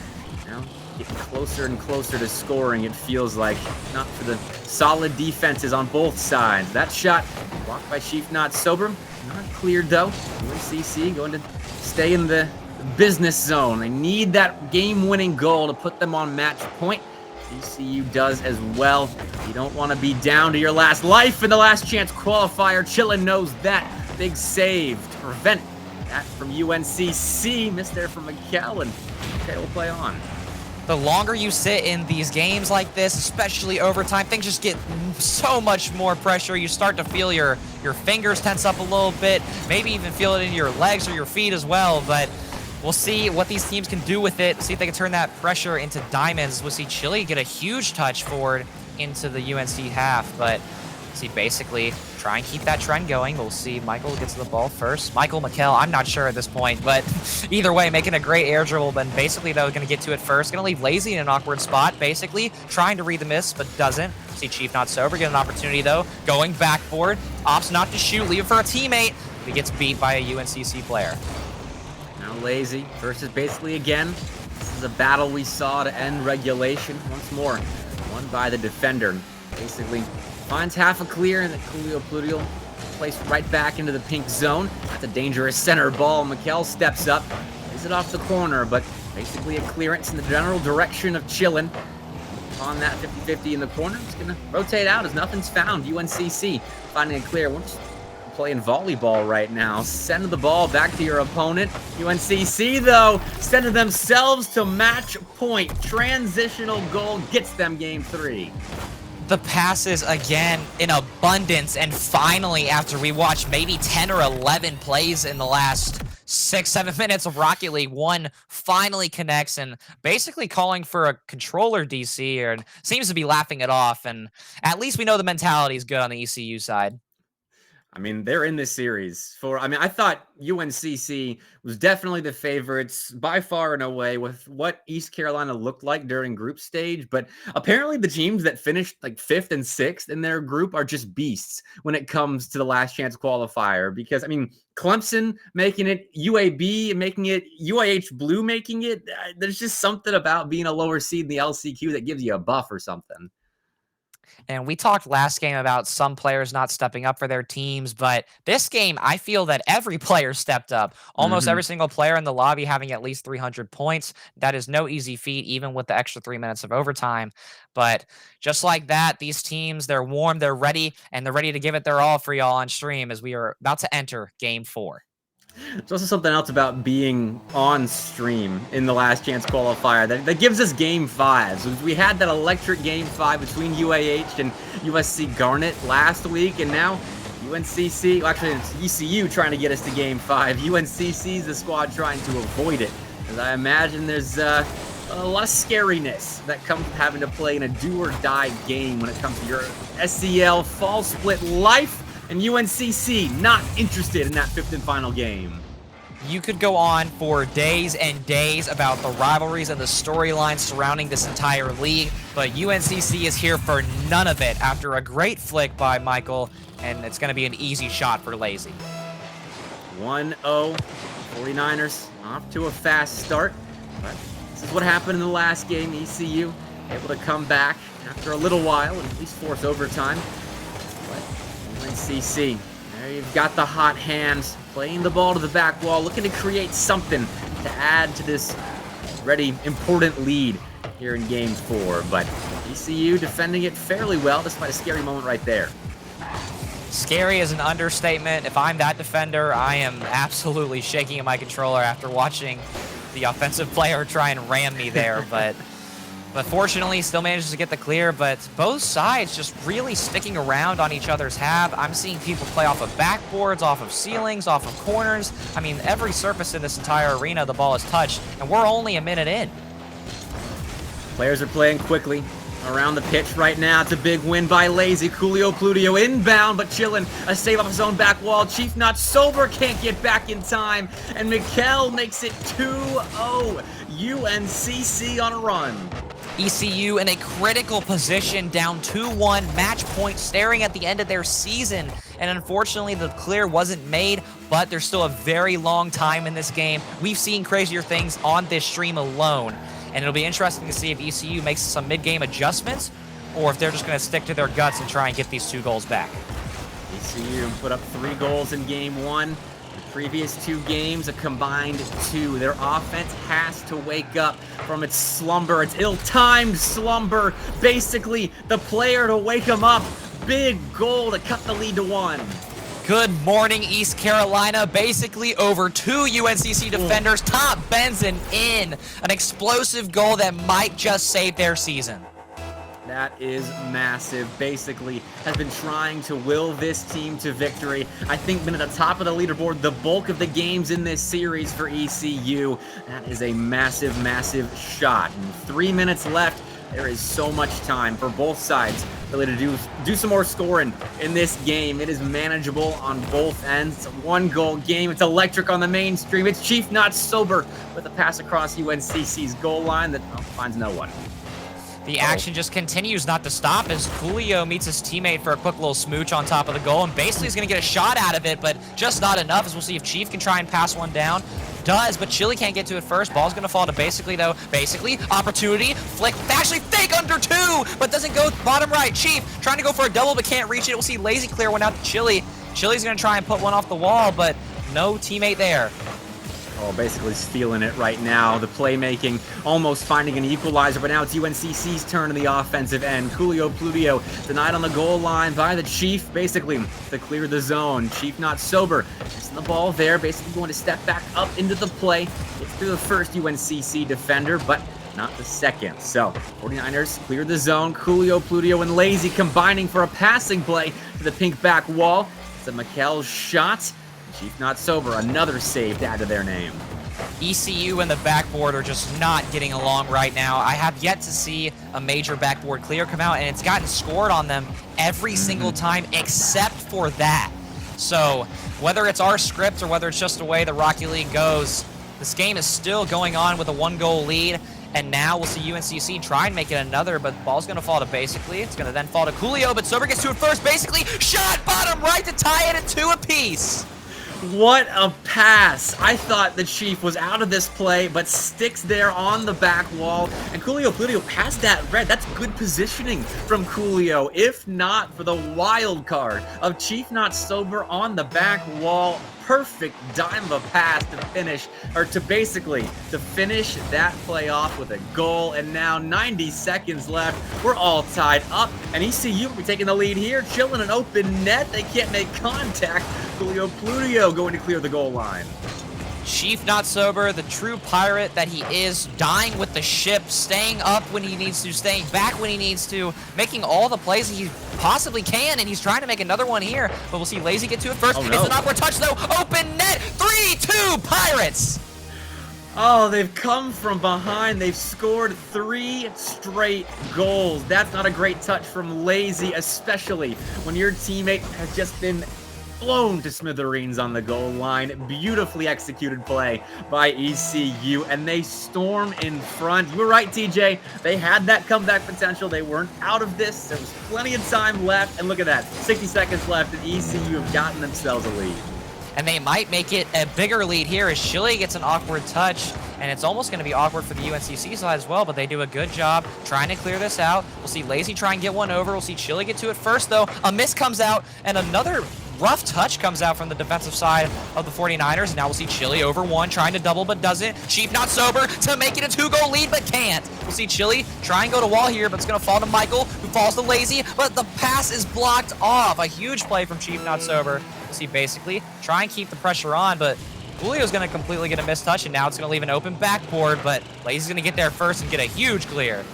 getting closer and closer to scoring, it feels like. Not for the solid defenses on both sides. That shot blocked by Chief Not Sober. Not cleared, though. UNCC going to stay in the business zone. They need that game-winning goal to put them on match point. ECU does as well. You don't want to be down to your last life in the last chance qualifier. Chillin knows that. Big save to prevent That from UNCC. Missed there from Mikkel, and okay, we'll play on. The longer you sit in these games like this, especially overtime, things just get so much more pressure. You start to feel your fingers tense up a little bit, maybe even feel it in your legs or your feet as well. But we'll see what these teams can do with it, see if they can turn that pressure into diamonds. We'll see Chile get a huge touch forward into the UNC half, but see basically try and keep that trend going. We'll see Michael gets the ball first. Michael, Mikkel, I'm not sure at this point, but either way, making a great air dribble, but basically though, going to get to it first. Going to leave Lazy in an awkward spot, basically trying to read the miss, but doesn't. See Chief not sober, get an opportunity though, going backboard, opts not to shoot, leave it for a teammate, but he gets beat by a UNCC player. Now Lazy versus basically again. This is a battle we saw to end regulation once more. Won by the defender. Basically finds half a clear, and the Coolio Pludio placed right back into the pink zone. That's a dangerous center ball. Mikkel steps up, plays it off the corner, but basically a clearance in the general direction of Chillin. On that 50-50 in the corner, it's going to rotate out as nothing's found. UNCC finding a clear. We're just playing volleyball right now. Send the ball back to your opponent. UNCC, though, sending themselves to match point. Transitional goal gets them game 3. The passes again in abundance, and finally after we watched maybe 10 or 11 plays in the last 6-7 minutes of Rocket League, one finally connects and basically calling for a controller DC, and seems to be laughing it off, and at least we know the mentality is good on the ECU side. I mean, they're in this series I thought UNCC was definitely the favorites by far and away with what East Carolina looked like during group stage. But apparently the teams that finished like 5th and 6th in their group are just beasts when it comes to the last chance qualifier. Because, I mean, Clemson making it, UAB making it, UIH Blue making it. There's just something about being a lower seed in the LCQ that gives you a buff or something. And we talked last game about some players not stepping up for their teams, but this game, I feel that every player stepped up. Almost every single player in the lobby having at least 300 points. That is no easy feat, even with the extra 3 minutes of overtime. But just like that, these teams, they're warm, they're ready, and they're ready to give it their all for y'all on stream as we are about to enter game 4. There's also something else about being on stream in the last chance qualifier that gives us game 5. So we had that electric game 5 between UAH and USC Garnet last week, and now UNCC, well, actually it's ECU trying to get us to game 5. UNCC's the squad trying to avoid it. As I imagine there's a lot of scariness that comes with having to play in a do-or-die game when it comes to your SCL fall split life. And UNCC not interested in that 5th and final game. You could go on for days and days about the rivalries and the storylines surrounding this entire league, but UNCC is here for none of it after a great flick by Michael, and it's going to be an easy shot for Lazy. 1-0, 49ers off to a fast start, but this is what happened in the last game. ECU able to come back after a little while and at least force overtime. UNCC, there you've got the hot hands, playing the ball to the back wall, looking to create something to add to this already important lead here in game 4. But ECU defending it fairly well, despite a scary moment right there. Scary is an understatement. If I'm that defender, I am absolutely shaking in my controller after watching the offensive player try and ram me there, but fortunately, still manages to get the clear, but both sides just really sticking around on each other's half. I'm seeing people play off of backboards, off of ceilings, off of corners. I mean, every surface in this entire arena, the ball is touched, and we're only a minute in. Players are playing quickly around the pitch right now. It's a big win by Lazy. Coolio Pludio inbound, but Chillin, a save off his own back wall. Chief not sober, can't get back in time, and Mikkel makes it 2-0. UNCC on a run. ECU in a critical position, down 2-1, match point, staring at the end of their season. And unfortunately, the clear wasn't made, but there's still a very long time in this game. We've seen crazier things on this stream alone. And it'll be interesting to see if ECU makes some mid-game adjustments or if they're just going to stick to their guts and try and get these 2 goals back. ECU put up 3 goals in game 1. Previous 2 games, a combined 2. Their offense has to wake up from its slumber, its ill-timed slumber. Basically, the player to wake them up. Big goal to cut the lead to 1. Good morning, East Carolina. Basically over 2 UNCC defenders. Top Benson in. An explosive goal that might just save their season. That is massive. Basically has been trying to will this team to victory. I think been at the top of the leaderboard the bulk of the games in this series for ECU. That is a massive, massive shot. And 3 minutes left. There is so much time for both sides really to do some more scoring in this game. It is manageable on both ends. It's a 1-goal game. It's electric on the mainstream. It's Chief Not Sober with a pass across UNCC's goal line that finds no one. The action just continues not to stop as Julio meets his teammate for a quick little smooch on top of the goal, and basically is going to get a shot out of it, but just not enough, as we'll see if Chief can try and pass one down. Does, but Chili can't get to it first. Ball's going to fall to Basically, though. Basically, opportunity, flick, actually fake under 2, but doesn't go bottom right. Chief trying to go for a double, but can't reach it. We'll see Lazy clear one out to Chili. Chili's going to try and put one off the wall, but no teammate there. Oh, basically feeling it right now. The playmaking, almost finding an equalizer, but now it's UNCC's turn in the offensive end. Julio Pludio denied on the goal line by the Chief, basically to clear the zone. Chief Not Sober, missing the ball there, basically going to step back up into the play. Gets through the first UNCC defender, but not the second. So, 49ers clear the zone. Julio Pludio and Lazy combining for a passing play to the pink back wall. It's a Mikel's shot. Chief Not Sober, another save to add to their name. ECU and the backboard are just not getting along right now. I have yet to see a major backboard clear come out, and it's gotten scored on them every single time except for that. So whether it's our script or whether it's just the way the Rocky League goes, this game is still going on with a 1-goal lead. And now we'll see UNCC try and make it another, but the ball's going to fall to Basically. It's going to then fall to Julio, but Sober gets to it first. Basically, shot bottom right to tie it at 2 apiece. What a pass. I thought the Chief was out of this play, but sticks there on the back wall. And Julio Pludio has that red. That's good positioning from Julio, if not for the wild card of Chief Not Sober on the back wall. Perfect dime of a pass to finish, or to finish that play off with a goal. And now 90 seconds left. We're all tied up, and ECU will be taking the lead here. Chilling an open net. They can't make contact. Julio Pludio going to clear the goal line. Chief Not Sober, the true pirate that he is, dying with the ship, staying up when he needs to, staying back when he needs to, making all the plays he possibly can, and he's trying to make another one here, but we'll see Lazy get to it first. Oh, no. It's an awkward touch, though. Open net, 3-2 Pirates! Oh, they've come from behind. They've scored 3 straight goals. That's not a great touch from Lazy, especially when your teammate has just been blown to smithereens on the goal line. Beautifully executed play by ECU, and they storm in front. You were right, TJ. They had that comeback potential. They weren't out of this. There was plenty of time left, and look at that. 60 seconds left, and ECU have gotten themselves a lead. And they might make it a bigger lead here as Chile gets an awkward touch, and it's almost going to be awkward for the UNCC side as well, but they do a good job trying to clear this out. We'll see Lazy try and get one over. We'll see Chile get to it first, though. A miss comes out, and another rough touch comes out from the defensive side of the 49ers. And now we'll see Chili over 1, trying to double, but doesn't. Chief Not Sober to make it a 2-goal lead, but can't. We'll see Chili try and go to wall here, but it's going to fall to Michael, who falls to Lazy, but the pass is blocked off. A huge play from Chief Not Sober. We'll see Basically try and keep the pressure on, but Julio's going to completely get a missed touch, and now it's going to leave an open backboard, but Lazy's going to get there first and get a huge clear.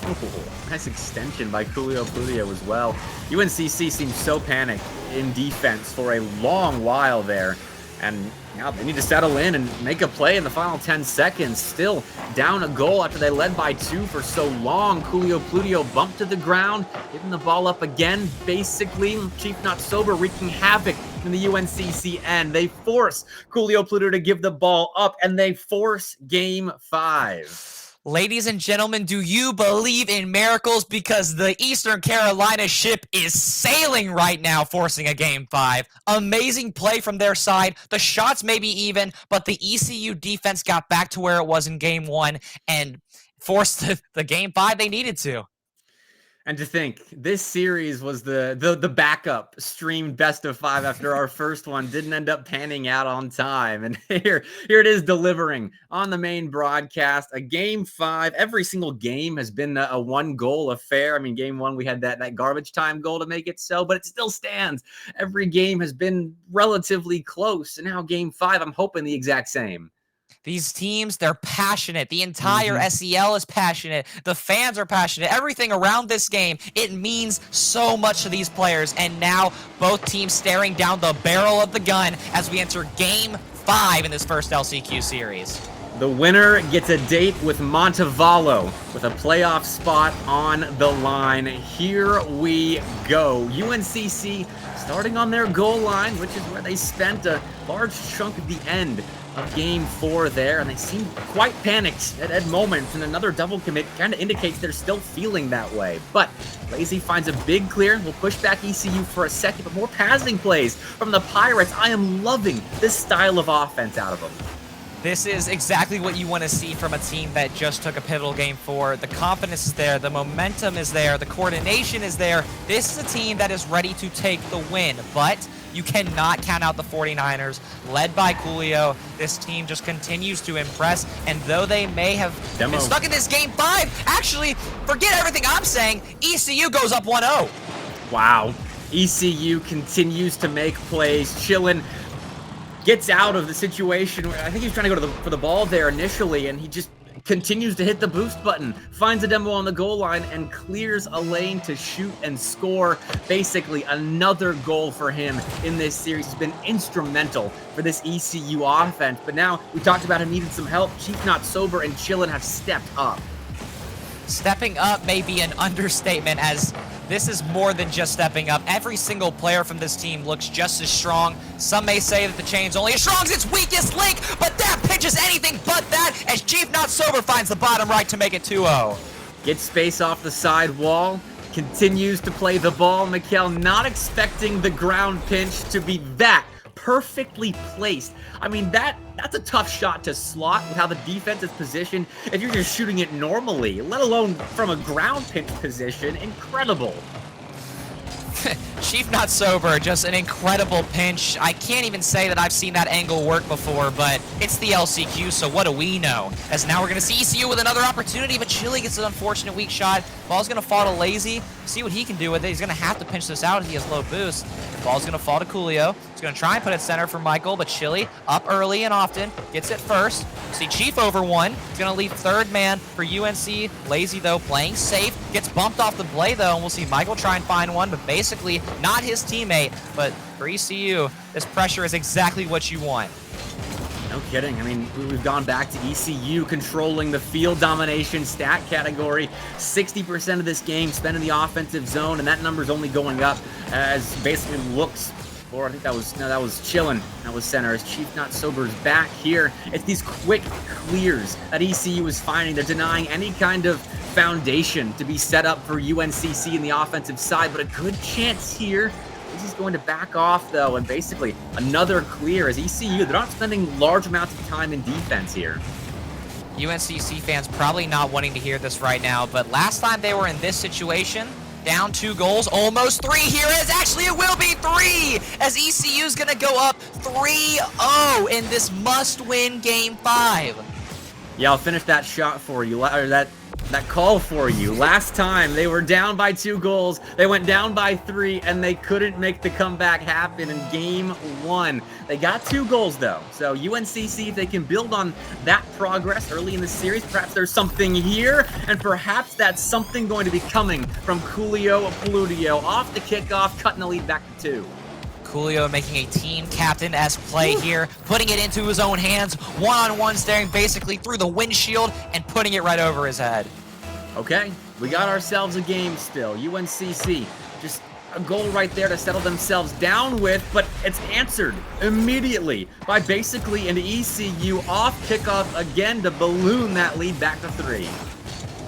Ooh, nice extension by Julio Pludio as well. UNCC seems so panicked in defense for a long while there, and now they need to settle in and make a play in the final 10 seconds. Still down a goal after they led by 2 for so long. Julio Pludio bumped to the ground, giving the ball up again. Basically, Chief Not Sober wreaking havoc in the UNCC end. They force Julio Pludio to give the ball up, and they force Game 5. Ladies and gentlemen, do you believe in miracles? Because the Eastern Carolina ship is sailing right now, forcing a Game 5. Amazing play from their side. The shots may be even, but the ECU defense got back to where it was in Game 1 and forced the Game 5 they needed to. And to think this series was the backup streamed best of 5 after our first one didn't end up panning out on time. And here it is delivering on the main broadcast. A game 5. Every single game has been a 1-goal affair. I mean, game 1, we had that garbage time goal to make it so, but it still stands. Every game has been relatively close. And now game 5, I'm hoping the exact same. These teams, they're passionate. The entire SEL is passionate. The fans are passionate. Everything around this game, it means so much to these players. And now both teams staring down the barrel of the gun as we enter Game 5 in this first LCQ series. The winner gets a date with Montevallo with a playoff spot on the line. Here we go. UNCC starting on their goal line, which is where they spent a large chunk of the end of game 4 there, and they seem quite panicked at moments, and another double commit kind of indicates they're still feeling that way. But Lazy finds a big clear, will push back ECU for a second, but more passing plays from the Pirates. I am loving this style of offense out of them. This is exactly what you want to see from a team that just took a pivotal game 4. The confidence is there, the momentum is there, the coordination is there. This is a team that is ready to take the win, but you cannot count out the 49ers, led by Coolio. This team just continues to impress, and though they may have been stuck in this game 5, actually, forget everything I'm saying, ECU goes up 1-0. Wow. ECU continues to make plays. Chillin gets out of the situation where I think he was trying to go for the ball there initially, and he just continues to hit the boost button, finds a demo on the goal line, and clears a lane to shoot and score. Basically, another goal for him in this series. He's been instrumental for this ECU offense, but now we talked about him needing some help. Chief Not Sober and Chillin have stepped up. Stepping up may be an understatement, as this is more than just stepping up. Every single player from this team looks just as strong. Some may say that the chain's only as strong as its weakest link, but that pitch is anything but that, as Chief Not Sober finds the bottom right to make it 2-0. Gets space off the side wall, continues to play the ball. Mikkel not expecting the ground pinch to be that perfectly placed. I mean, that's a tough shot to slot with how the defense is positioned if you're just shooting it normally, let alone from a ground pinch position. Incredible. Chief Not Sober, just an incredible pinch. I can't even say that I've seen that angle work before, but it's the LCQ, so what do we know? As now we're going to see ECU with another opportunity, but Chili gets an unfortunate weak shot. Ball's going to fall to Lazy. See what he can do with it. He's going to have to pinch this out if he has low boost. The ball's going to fall to Coolio. He's going to try and put it center for Michael, but Chili up early and often. Gets it first. See Chief over one. He's going to leave third man for UNC. Lazy, though, playing safe. Gets bumped off the play, though, and we'll see Michael try and find one, but basically not his teammate. But for ECU, this pressure is exactly what you want. No kidding. I mean, we've gone back to ECU controlling the field domination stat category. 60% of this game spent in the offensive zone, and that number's only going up as basically looks. Or I think that was Chillin. That was center. As Chief Not Sober's back here. It's these quick clears that ECU is finding. They're denying any kind of foundation to be set up for UNCC in the offensive side, but a good chance here. He's going to back off, though, and basically another clear as ECU. They're not spending large amounts of time in defense here. UNCC fans probably not wanting to hear this right now, but last time they were in this situation, down 2 goals, almost 3 here, as actually it will be 3, as ECU's going to go up 3-0 in this must-win Game 5. Yeah, I'll finish that shot for you, or that call for you. Last time, they were down by 2 goals, they went down by 3, and they couldn't make the comeback happen in Game 1. They got 2 goals, though, so UNCC, if they can build on that progress early in the series, perhaps there's something here, and perhaps that's something going to be coming from Coolio Pludio off the kickoff, cutting the lead back to 2. Coolio making a team captain-esque play here, putting it into his own hands, one-on-one staring basically through the windshield and putting it right over his head. Okay, we got ourselves a game still. UNCC, just a goal right there to settle themselves down with, but it's answered immediately by basically an ECU off kickoff again to balloon that lead back to 3.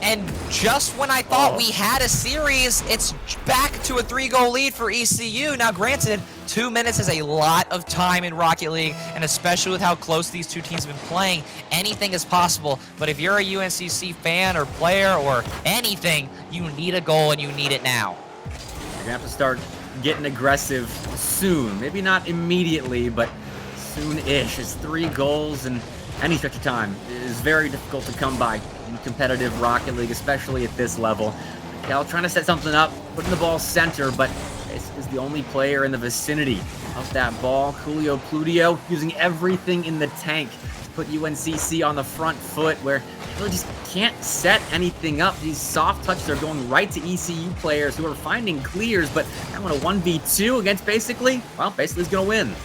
And just when I thought we had a series, it's back to a 3-goal lead for ECU. Now, granted, 2 minutes is a lot of time in Rocket League, and especially with how close these two teams have been playing, anything is possible. But if you're a UNCC fan or player or anything, you need a goal, and you need it now. You're going to have to start getting aggressive soon. Maybe not immediately, but soon-ish. It's 3 goals in any stretch of time is very difficult to come by in competitive Rocket League, especially at this level. Cal trying to set something up, putting the ball center, but is the only player in the vicinity of that ball. Julio Pludio using everything in the tank to put UNCC on the front foot, where they really just can't set anything up. These soft touches are going right to ECU players who are finding clears, but now in a 1v2 against basically is going to win.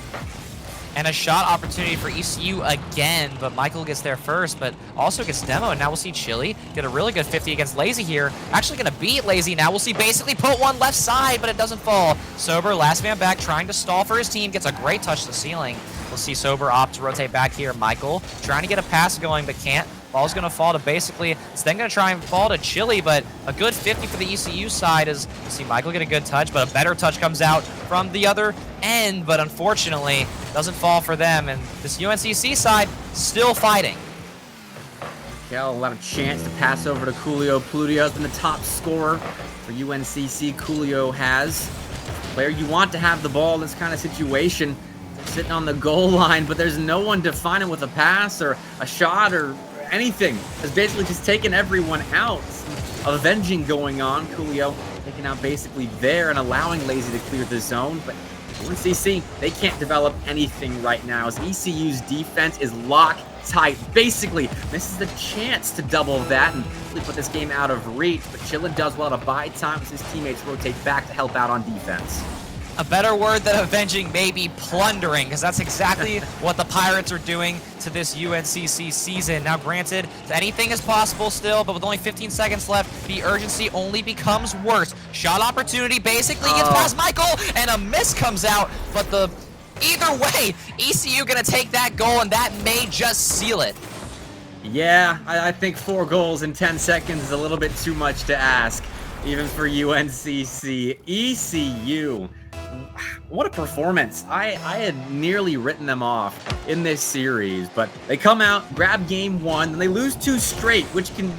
And a shot opportunity for ECU again, but Michael gets there first, but also gets demo, and now we'll see Chili get a really good 50 against Lazy here. Actually going to beat Lazy. Now we'll see basically put one left side, but it doesn't fall. Sober, last man back, trying to stall for his team, gets a great touch to the ceiling. We'll see Sober opt to rotate back here. Michael trying to get a pass going, but can't. Ball's going to fall to basically, it's then going to try and fall to Chili, but a good 50 for the ECU side is, you see Michael get a good touch, but a better touch comes out from the other end, but unfortunately doesn't fall for them, and this UNCC side still fighting. Cal will have a chance to pass over to Julio Pludio. Has been the top scorer for UNCC. Julio has. Player you want to have the ball in this kind of situation. They're sitting on the goal line, but there's no one to find it with a pass or a shot or anything. Has basically just taken everyone out. Avenging going on. Julio taking out basically there and allowing Lazy to clear the zone, but UNCC, they can't develop anything right now as ECU's defense is lock tight. Basically, this is the chance to double that and really put this game out of reach, but Chillin does well to buy time as his teammates rotate back to help out on defense. A better word than avenging may be plundering, because that's exactly what the Pirates are doing to this UNCC season. Now, granted, anything is possible still, but with only 15 seconds left, the urgency only becomes worse. Shot opportunity basically gets past Michael, and a miss comes out, but either way, ECU gonna take that goal, and that may just seal it. Yeah, I think 4 goals in 10 seconds is a little bit too much to ask, even for UNCC. ECU. What a performance. I had nearly written them off in this series, but they come out, grab game 1, and they lose 2 straight, which can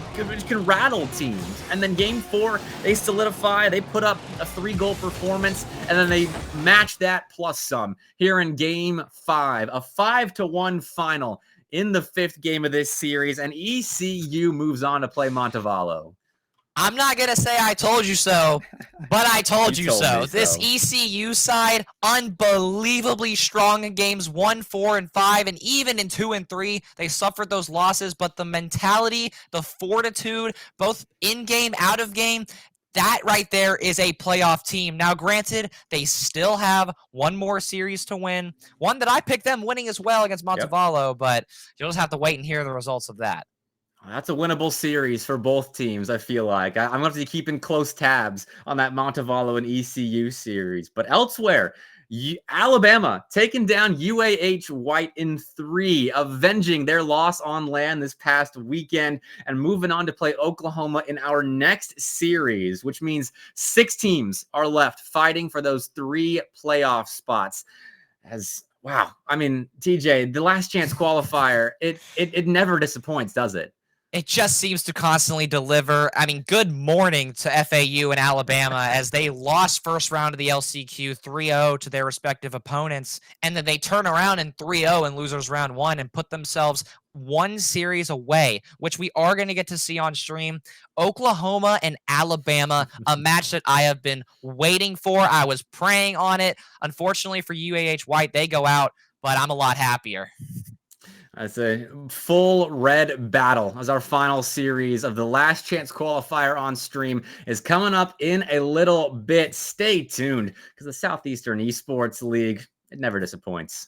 rattle teams. And then game 4, they solidify, they put up a 3-goal performance, and then they match that plus some here in game 5, a 5-1 final in the 5th game of this series, and ECU moves on to play Montevallo. I'm not going to say I told you so, but I told you so. This ECU side, unbelievably strong in games 1, 4, and 5, and even in 2 and 3, they suffered those losses, but the mentality, the fortitude, both in-game, out-of-game, that right there is a playoff team. Now, granted, they still have one more series to win, one that I picked them winning as well against Montevallo, but you'll just have to wait and hear the results of that. That's a winnable series for both teams, I feel like. I'm going to have to be keeping close tabs on that Montevallo and ECU series. But elsewhere, Alabama taking down UAH White in 3, avenging their loss on land this past weekend and moving on to play Oklahoma in our next series, which means 6 teams are left fighting for those 3 playoff spots. Wow. I mean, TJ, the last chance qualifier, it never disappoints, does it? It just seems to constantly deliver. I mean, good morning to FAU and Alabama as they lost first round of the LCQ 3-0 to their respective opponents, and then they turn around in 3-0 in losers round 1 and put themselves 1 series away, which we are going to get to see on stream. Oklahoma and Alabama, a match that I have been waiting for. I was praying on it. Unfortunately for UAH White, they go out, but I'm a lot happier. That's a full red battle as our final series of the last chance qualifier on stream is coming up in a little bit. Stay tuned because the Southeastern Esports League, it never disappoints.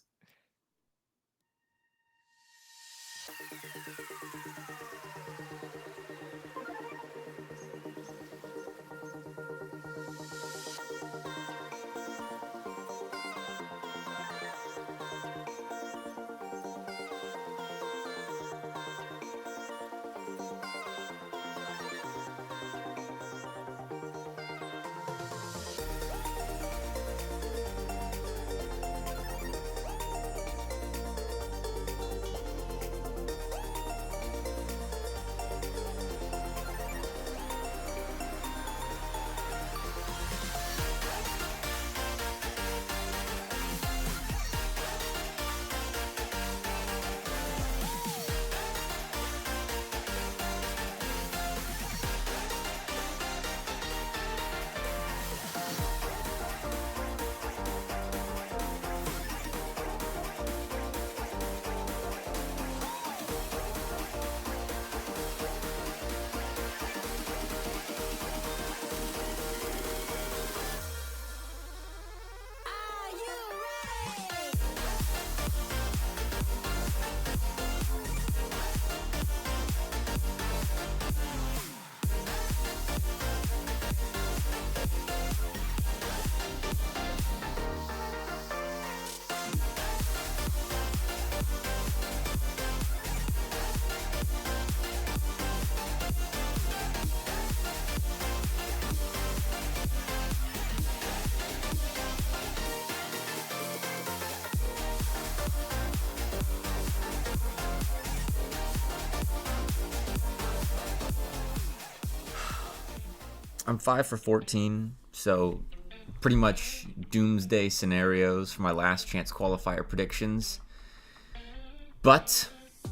I'm 5 for 14, so pretty much doomsday scenarios for my last chance qualifier predictions. But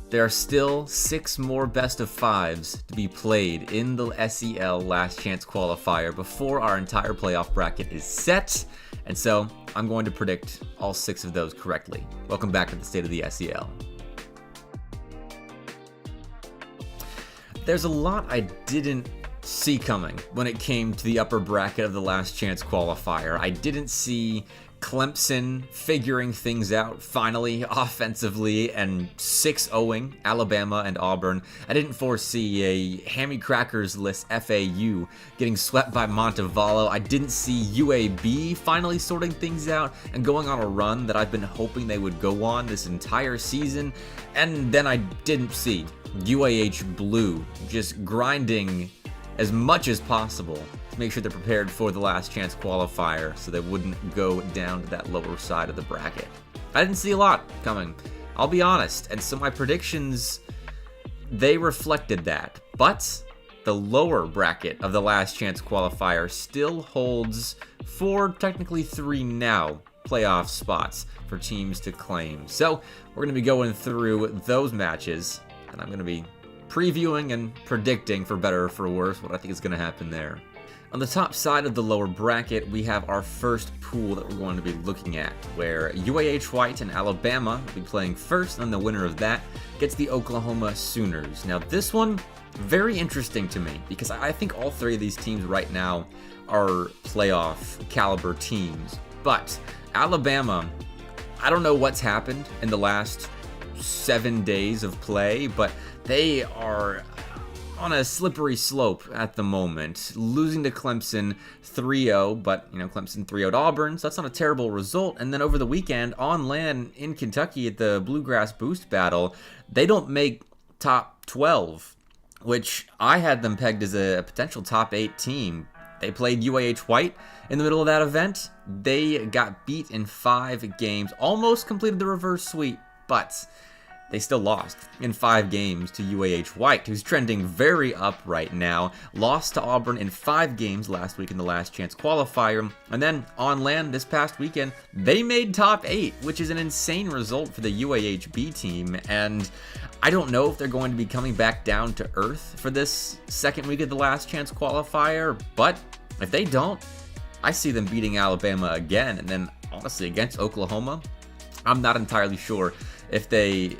there are still 6 more best of 5s to be played in the SEL last chance qualifier before our entire playoff bracket is set. And so I'm going to predict all 6 of those correctly. Welcome back to the State of the SEL. There's a lot I didn't see coming when it came to the upper bracket of the last chance qualifier. I didn't see Clemson figuring things out finally offensively and 6-0ing Alabama and Auburn. I didn't foresee a Hammy Crackers-less FAU getting swept by Montevallo. I didn't see UAB finally sorting things out and going on a run that I've been hoping they would go on this entire season. And then I didn't see UAH Blue just grinding as much as possible to make sure they're prepared for the last chance qualifier so they wouldn't go down to that lower side of the bracket. I didn't see a lot coming, I'll be honest, and so my predictions, they reflected that. But the lower bracket of the last chance qualifier still holds 4, technically 3 now, playoff spots for teams to claim. So we're going to be going through those matches, and I'm going to be previewing and predicting, for better or for worse, what I think is going to happen there. On the top side of the lower bracket, we have our first pool that we're going to be looking at, where UAH White and Alabama will be playing first, and the winner of that gets the Oklahoma Sooners. Now this one, very interesting to me, because I think all 3 of these teams right now are playoff caliber teams. But Alabama, I don't know what's happened in the last 7 days of play, but they are on a slippery slope at the moment, losing to Clemson 3-0, but Clemson 3-0'd Auburn, so that's not a terrible result. And then over the weekend on land in Kentucky at the Bluegrass Boost Battle, they don't make top 12, which I had them pegged as a potential top 8 team. They played UAH White in the middle of that event. They got beat in 5 games, almost completed the reverse sweep, but they still lost in 5 games to UAH White, who's trending very up right now. Lost to Auburn in 5 games last week in the last chance qualifier. And then on land this past weekend, they made top 8, which is an insane result for the UAHB team. And I don't know if they're going to be coming back down to earth for this second week of the last chance qualifier, but if they don't, I see them beating Alabama again. And then honestly, against Oklahoma, I'm not entirely sure if they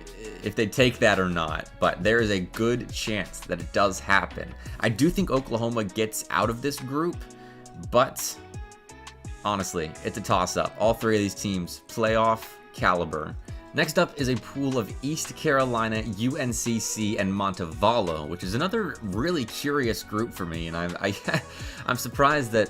take that or not, but there is a good chance that it does happen. I do think Oklahoma gets out of this group, but honestly, it's a toss-up. All 3 of these teams, playoff caliber. Next up is a pool of East Carolina, UNCC, and Montevallo, which is another really curious group for me, and I'm surprised that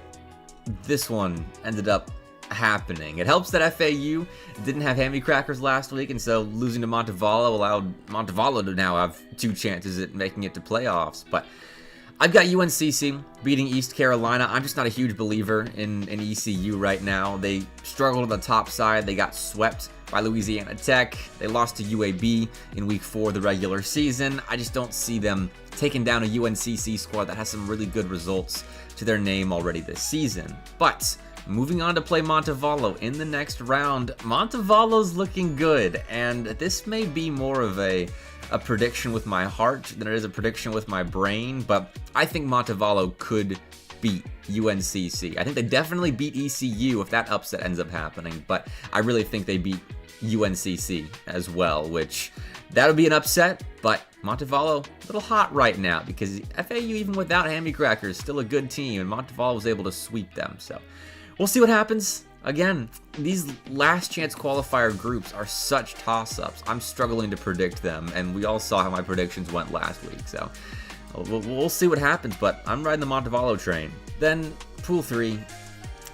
this one ended up happening. It helps that FAU didn't have Hammy Crackers last week, and so losing to Montevallo allowed Montevallo to now have 2 chances at making it to playoffs. But I've got UNCC beating East Carolina. I'm just not a huge believer in ECU right now. They struggled on the top side. They got swept by Louisiana Tech. They lost to UAB in week 4 of the regular season. I just don't see them taking down a UNCC squad that has some really good results to their name already this season. But moving on to play Montevallo in the next round, Montevallo's looking good, and this may be more of a prediction with my heart than it is a prediction with my brain, but I think Montevallo could beat UNCC. I think they definitely beat ECU if that upset ends up happening, but I really think they beat UNCC as well, which that would be an upset, but Montevallo a little hot right now because FAU, even without Hammy Crackers, still a good team, and Montevallo was able to sweep them, so we'll see what happens. Again, these last chance qualifier groups are such toss-ups. I'm struggling to predict them, and we all saw how my predictions went last week, so we'll see what happens, but I'm riding the Montevallo train. Then Pool 3,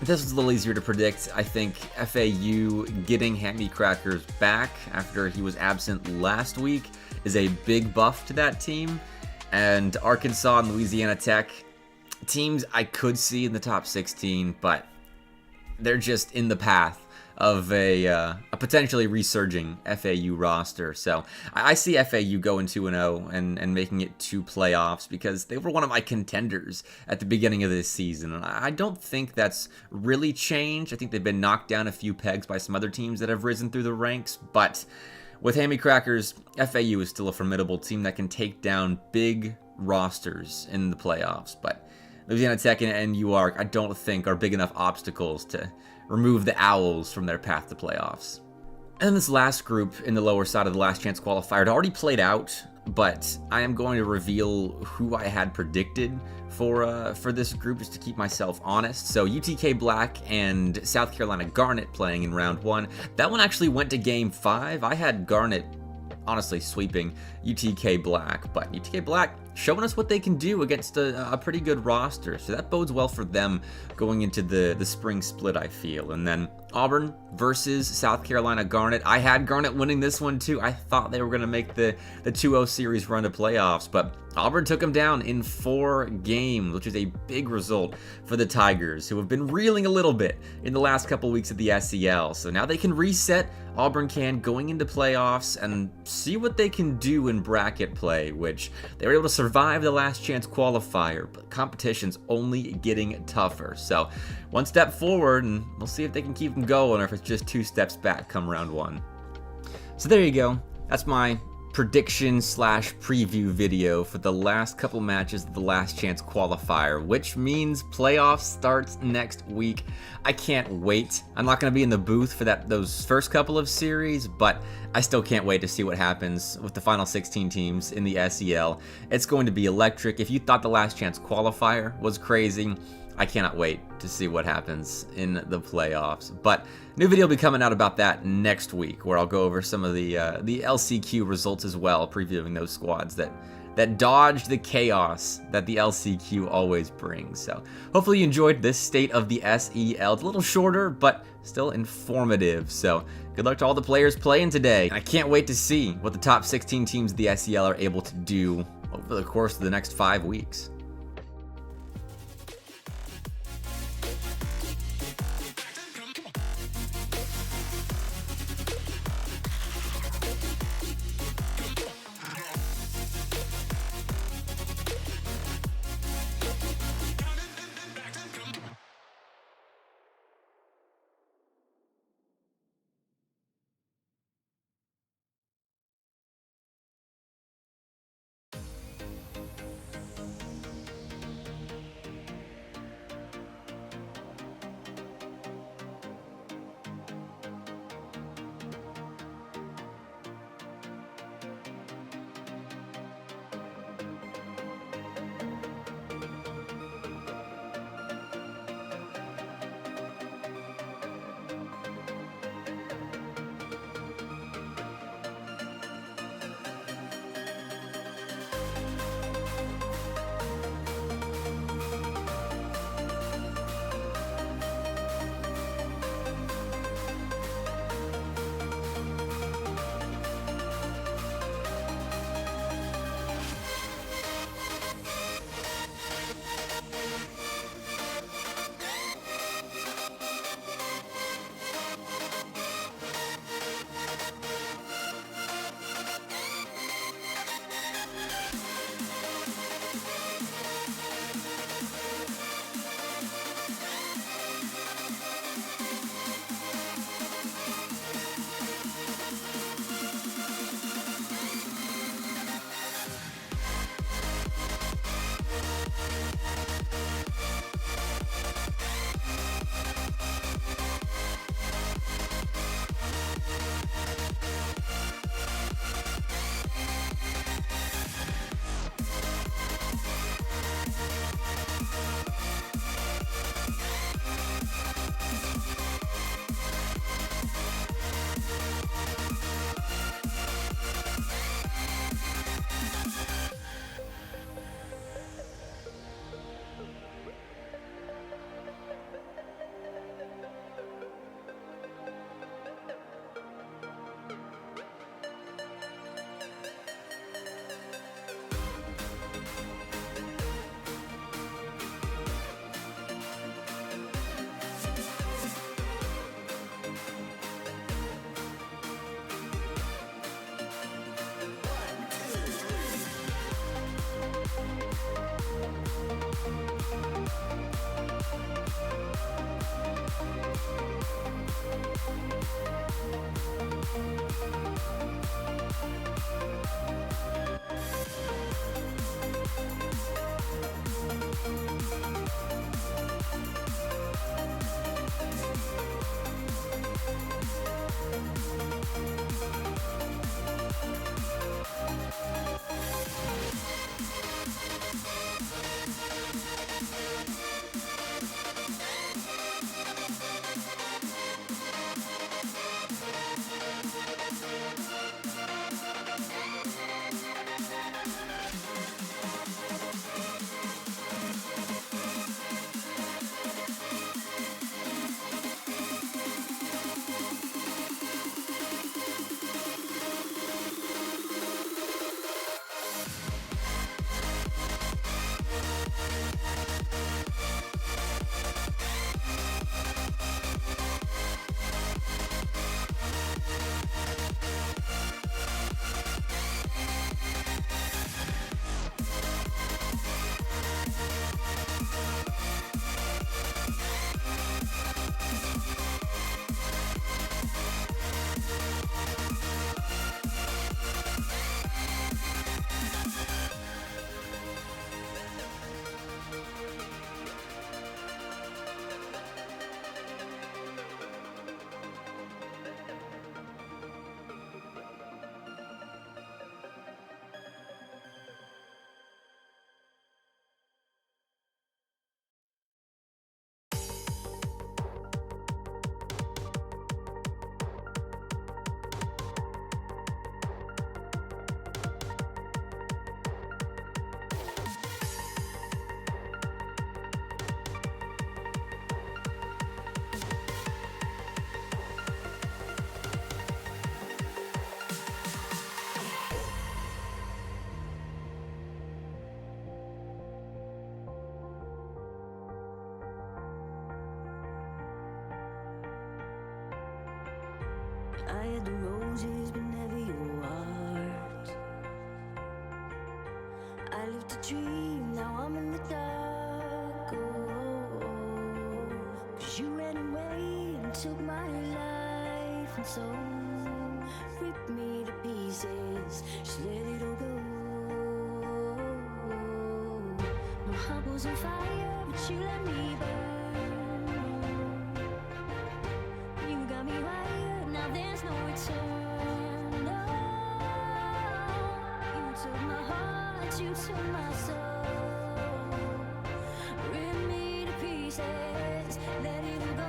this was a little easier to predict. I think FAU getting Hammy Crackers back after he was absent last week is a big buff to that team, and Arkansas and Louisiana Tech, teams I could see in the top 16, but they're just in the path of a potentially resurging FAU roster. So I see FAU going 2-0 and making it to playoffs because they were one of my contenders at the beginning of this season. And I don't think that's really changed. I think they've been knocked down a few pegs by some other teams that have risen through the ranks, but with Hammy Crackers, FAU is still a formidable team that can take down big rosters in the playoffs. But Louisiana Tech and UARC, I don't think are big enough obstacles to remove the Owls from their path to playoffs. And this last group in the lower side of the last chance qualifier, it already played out, but I am going to reveal who I had predicted for this group just to keep myself honest. So UTK Black and South Carolina Garnet playing in round 1. That one actually went to game 5. I had Garnet honestly sweeping UTK Black, but UTK Black showing us what they can do against a pretty good roster, so that bodes well for them going into the spring split, I feel. And then Auburn versus South Carolina Garnet. I had Garnet winning this one too. I thought they were going to make the 2-0 series run to playoffs, but Auburn took them down in 4 games, which is a big result for the Tigers, who have been reeling a little bit in the last couple weeks of the SEL. So now they can reset, Auburn can, going into playoffs and see what they can do in bracket play, which they were able to survive the last chance qualifier, but competition's only getting tougher. So one step forward, and we'll see if they can keep them going or if it's just 2 steps back come round 1. So there you go. That's my prediction / preview video for the last couple matches of the last chance qualifier, which means playoffs starts next week. I can't wait. I'm not going to be in the booth for those first couple of series, but I still can't wait to see what happens with the final 16 teams in the SEL. It's going to be electric. If you thought the last chance qualifier was crazy, I cannot wait to see what happens in the playoffs. But new video will be coming out about that next week, where I'll go over some of the LCQ results as well, previewing those squads that dodged the chaos that the LCQ always brings. So hopefully you enjoyed this state of the SEL. It's a little shorter, but still informative. So good luck to all the players playing today. I can't wait to see what the top 16 teams of the SEL are able to do over the course of the next 5 weeks. I had the roses, but never your heart. I lived a dream, now I'm in the dark. Oh, 'cause you ran away and took my life, and so ripped me to pieces. Just let it all go. My heart was on fire, but you let me burn. You got me wired, now there's no return. No, you took my heart, you took my soul. Rip me to pieces, let it all go.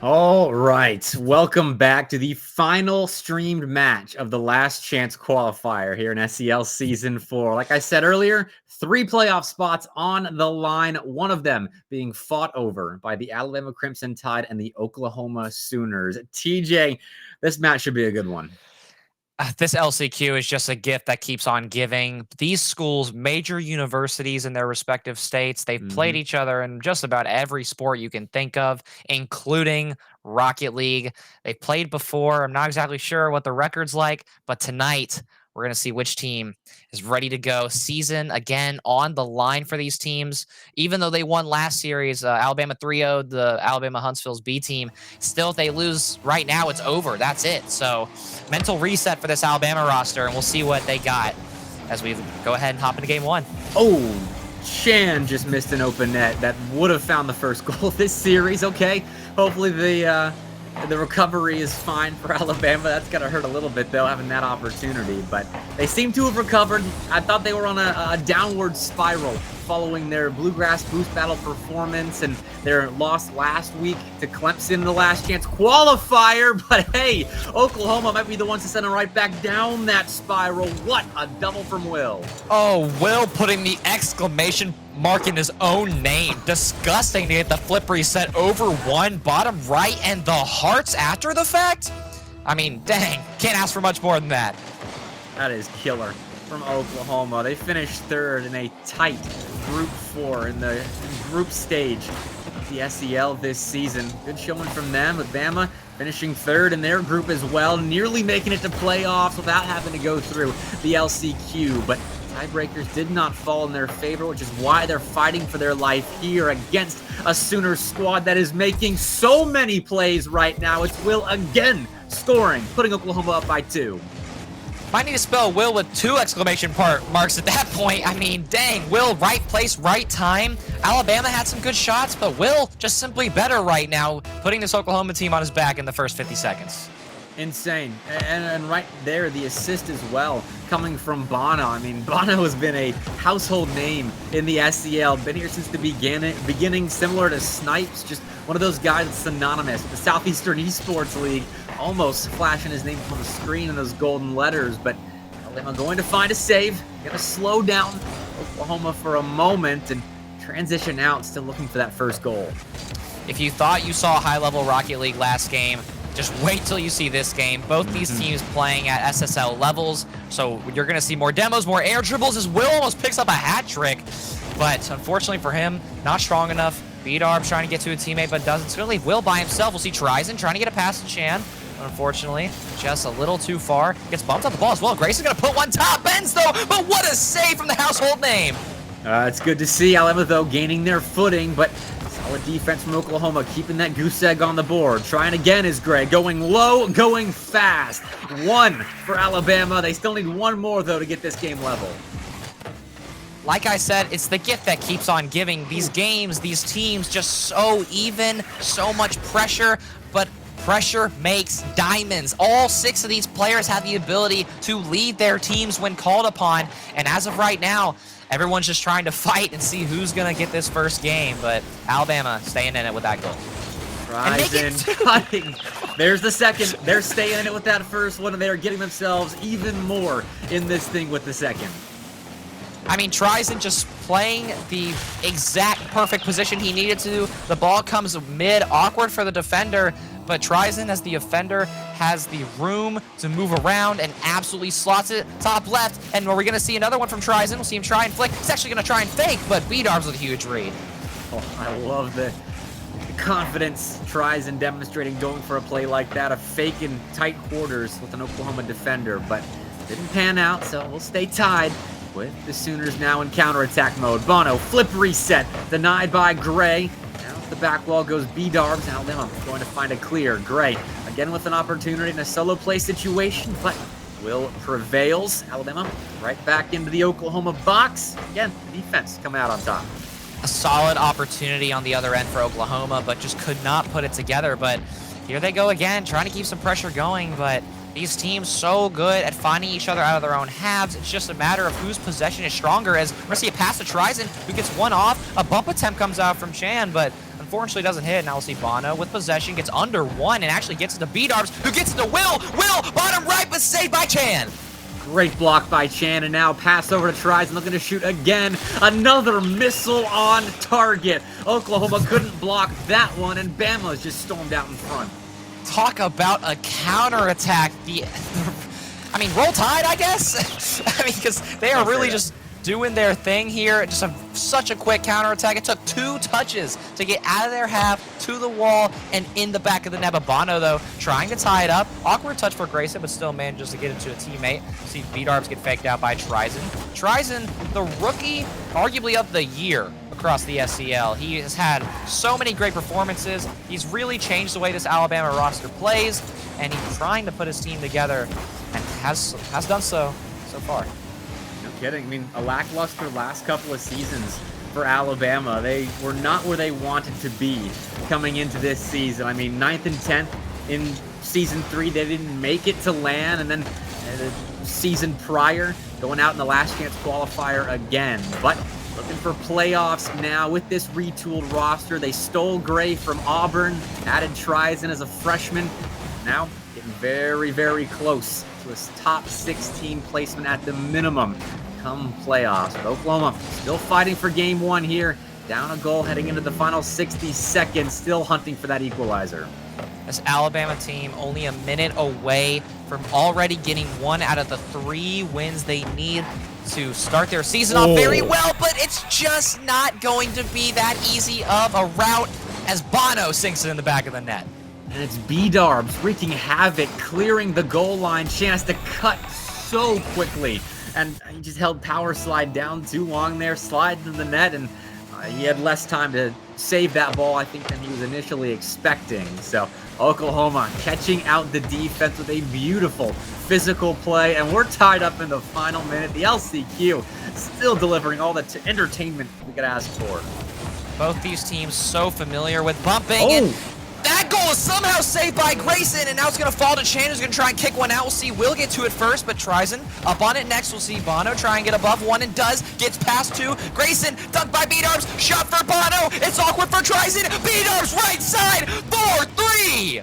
All right, welcome back to the final streamed match of the Last Chance qualifier here in SEL Season 4. Like I said earlier, 3 playoff spots on the line, one of them being fought over by the Alabama Crimson Tide and the Oklahoma Sooners. TJ, this match should be a good one. This LCQ is just a gift that keeps on giving. These schools, major universities in their respective states, they've played each other in just about every sport you can think of, including Rocket League. They've played before. I'm not exactly sure what the record's like, but tonight we're going to see which team is ready to go. Season, again, on the line for these teams. Even though they won last series, Alabama 3-0'd the Alabama Huntsville's B team. Still, if they lose right now, it's over. That's it. So mental reset for this Alabama roster, and we'll see what they got as we go ahead and hop into game 1. Oh, Chan just missed an open net that would have found the first goal of this series. Okay, hopefully the recovery is fine for Alabama. That's going to hurt a little bit, though, having that opportunity. But they seem to have recovered. I thought they were on a downward spiral following their Bluegrass Boost Battle performance and their loss last week to Clemson in the Last Chance qualifier. But hey, Oklahoma might be the ones to send them right back down that spiral. What a double from Will. Oh, Will putting the exclamation mark in his own name. Disgusting to get the flip reset over 1, bottom right, and the hearts after the fact? I mean, dang, can't ask for much more than that. That is killer from Oklahoma. They finished 3rd in a tight Group 4 in the group stage of the SEL this season. Good showing from them, with Bama finishing 3rd in their group as well, nearly making it to playoffs without having to go through the LCQ. But tiebreakers did not fall in their favor, which is why they're fighting for their life here against a Sooners squad that is making so many plays right now. It's Will again scoring, putting Oklahoma up by 2. Might need to spell Will with 2 exclamation marks at that point. I mean, dang, Will, right place, right time. Alabama had some good shots, but Will just simply better right now, putting this Oklahoma team on his back in the first 50 seconds. Insane. And right there, the assist as well, coming from Bono. I mean, Bono has been a household name in the SEL, been here since the beginning, similar to Snipes, just one of those guys that's synonymous with the Southeastern Esports League, almost flashing his name on the screen in those golden letters. But Alabama going to find a save, going to slow down Oklahoma for a moment and transition out, still looking for that first goal. If you thought you saw high-level Rocket League last game, just wait till you see this game. Both these teams playing at SSL levels, so you're going to see more demos, more air dribbles, as Will almost picks up a hat trick. But unfortunately for him, not strong enough. B-Darb's trying to get to a teammate, but doesn't. It's going to leave Will by himself. We'll see Trizon trying to get a pass to Chan. Unfortunately, just a little too far. Gets bumped off the ball as well. Grayson's going to put one top. Bends, though, but what a save from the household name. It's good to see Alabama, though, gaining their footing, but solid defense from Oklahoma, keeping that goose egg on the board. Trying again is Gray, going low, going fast. 1 for Alabama. They still need 1 more, though, to get this game level. Like I said, it's the gift that keeps on giving. These games, these teams, just so even, so much pressure, but pressure makes diamonds. All 6 of these players have the ability to lead their teams when called upon, and as of right now, everyone's just trying to fight and see who's going to get this first game, but Alabama staying in it with that goal. Trizon cutting. There's the second. They're staying in it with that first one, and they're getting themselves even more in this thing with the second. I mean, Tryson just playing the exact perfect position he needed to. The ball comes mid, awkward for the defender, but Tryson, as the offender, has the room to move around and absolutely slots it top left. And are we going to see another one from Tryson? We'll see him try and flick. He's actually going to try and fake, but B-Darbs with a huge read. Oh, I love the confidence Tryson demonstrating going for a play like that, a fake in tight quarters with an Oklahoma defender, but didn't pan out, so we'll stay tied with the Sooners now in counterattack mode. Bono, flip reset, denied by Gray. Now the back wall goes B-Darbs. Alabama going to find a clear. Gray, again with an opportunity in a solo play situation, but Will prevails. Alabama right back into the Oklahoma box. Again, defense coming out on top. A solid opportunity on the other end for Oklahoma, but just could not put it together. But here they go again, trying to keep some pressure going, but these teams so good at finding each other out of their own halves. It's just a matter of whose possession is stronger, as we're going to see a pass to Tryson, who gets one off. A bump attempt comes out from Chan, but unfortunately doesn't hit. Now we'll see Bono with possession, gets under one, and actually gets it to B-Darbs, who gets it to Will. Will, bottom right, but saved by Chan. Great block by Chan, and now pass over to Tryson, looking to shoot again. Another missile on target. Oklahoma couldn't block that one, and Bama's just stormed out in front. Talk about a counterattack. I mean, roll tide, I guess? I mean, because they are really just doing their thing here. Just such a quick counterattack. It took 2 touches to get out of their half, to the wall, and in the back of the net. Bono, though, trying to tie it up. Awkward touch for Grayson, but still manages to get it to a teammate. See B-Darbs get faked out by Tryson. Tryson, the rookie, arguably of the year across the SEL. He has had so many great performances. He's really changed the way this Alabama roster plays, and he's trying to put his team together, and has done so far. No kidding. I mean, a lackluster last couple of seasons for Alabama. They were not where they wanted to be coming into this season. I mean, 9th and 10th in season 3, they didn't make it to LAN, and then the season prior, going out in the last chance qualifier again. But looking for playoffs now with this retooled roster. They stole Gray from Auburn, added Tryson as a freshman. Now getting very, very close to his top 16 placement at the minimum come playoffs. But Oklahoma still fighting for game 1 here. Down a goal heading into the final 60 seconds, still hunting for that equalizer. This Alabama team only a minute away from already getting 1 out of the 3 wins they need to start their season off very well, but it's just not going to be that easy of a route as Bono sinks it in the back of the net. And it's B-Darbs wreaking havoc, clearing the goal line. Chance to cut so quickly. And he just held power slide down too long there, slide into the net, and he had less time to save that ball, I think, than he was initially expecting. So Oklahoma catching out the defense with a beautiful physical play, and we're tied up in the final minute. The LCQ still delivering all the entertainment we could ask for. Both these teams so familiar with bumping, and that goal is somehow saved by Grayson, and now it's going to fall to Chan, who's going to try and kick one out. We'll see Will get to it first, but Tryson up on it next. We'll see Bono try and get above one, and does. Gets past 2. Grayson, dunked by B-Darbs, shot for Bono. It's awkward for Tryson. B-Darbs right side, 4-3.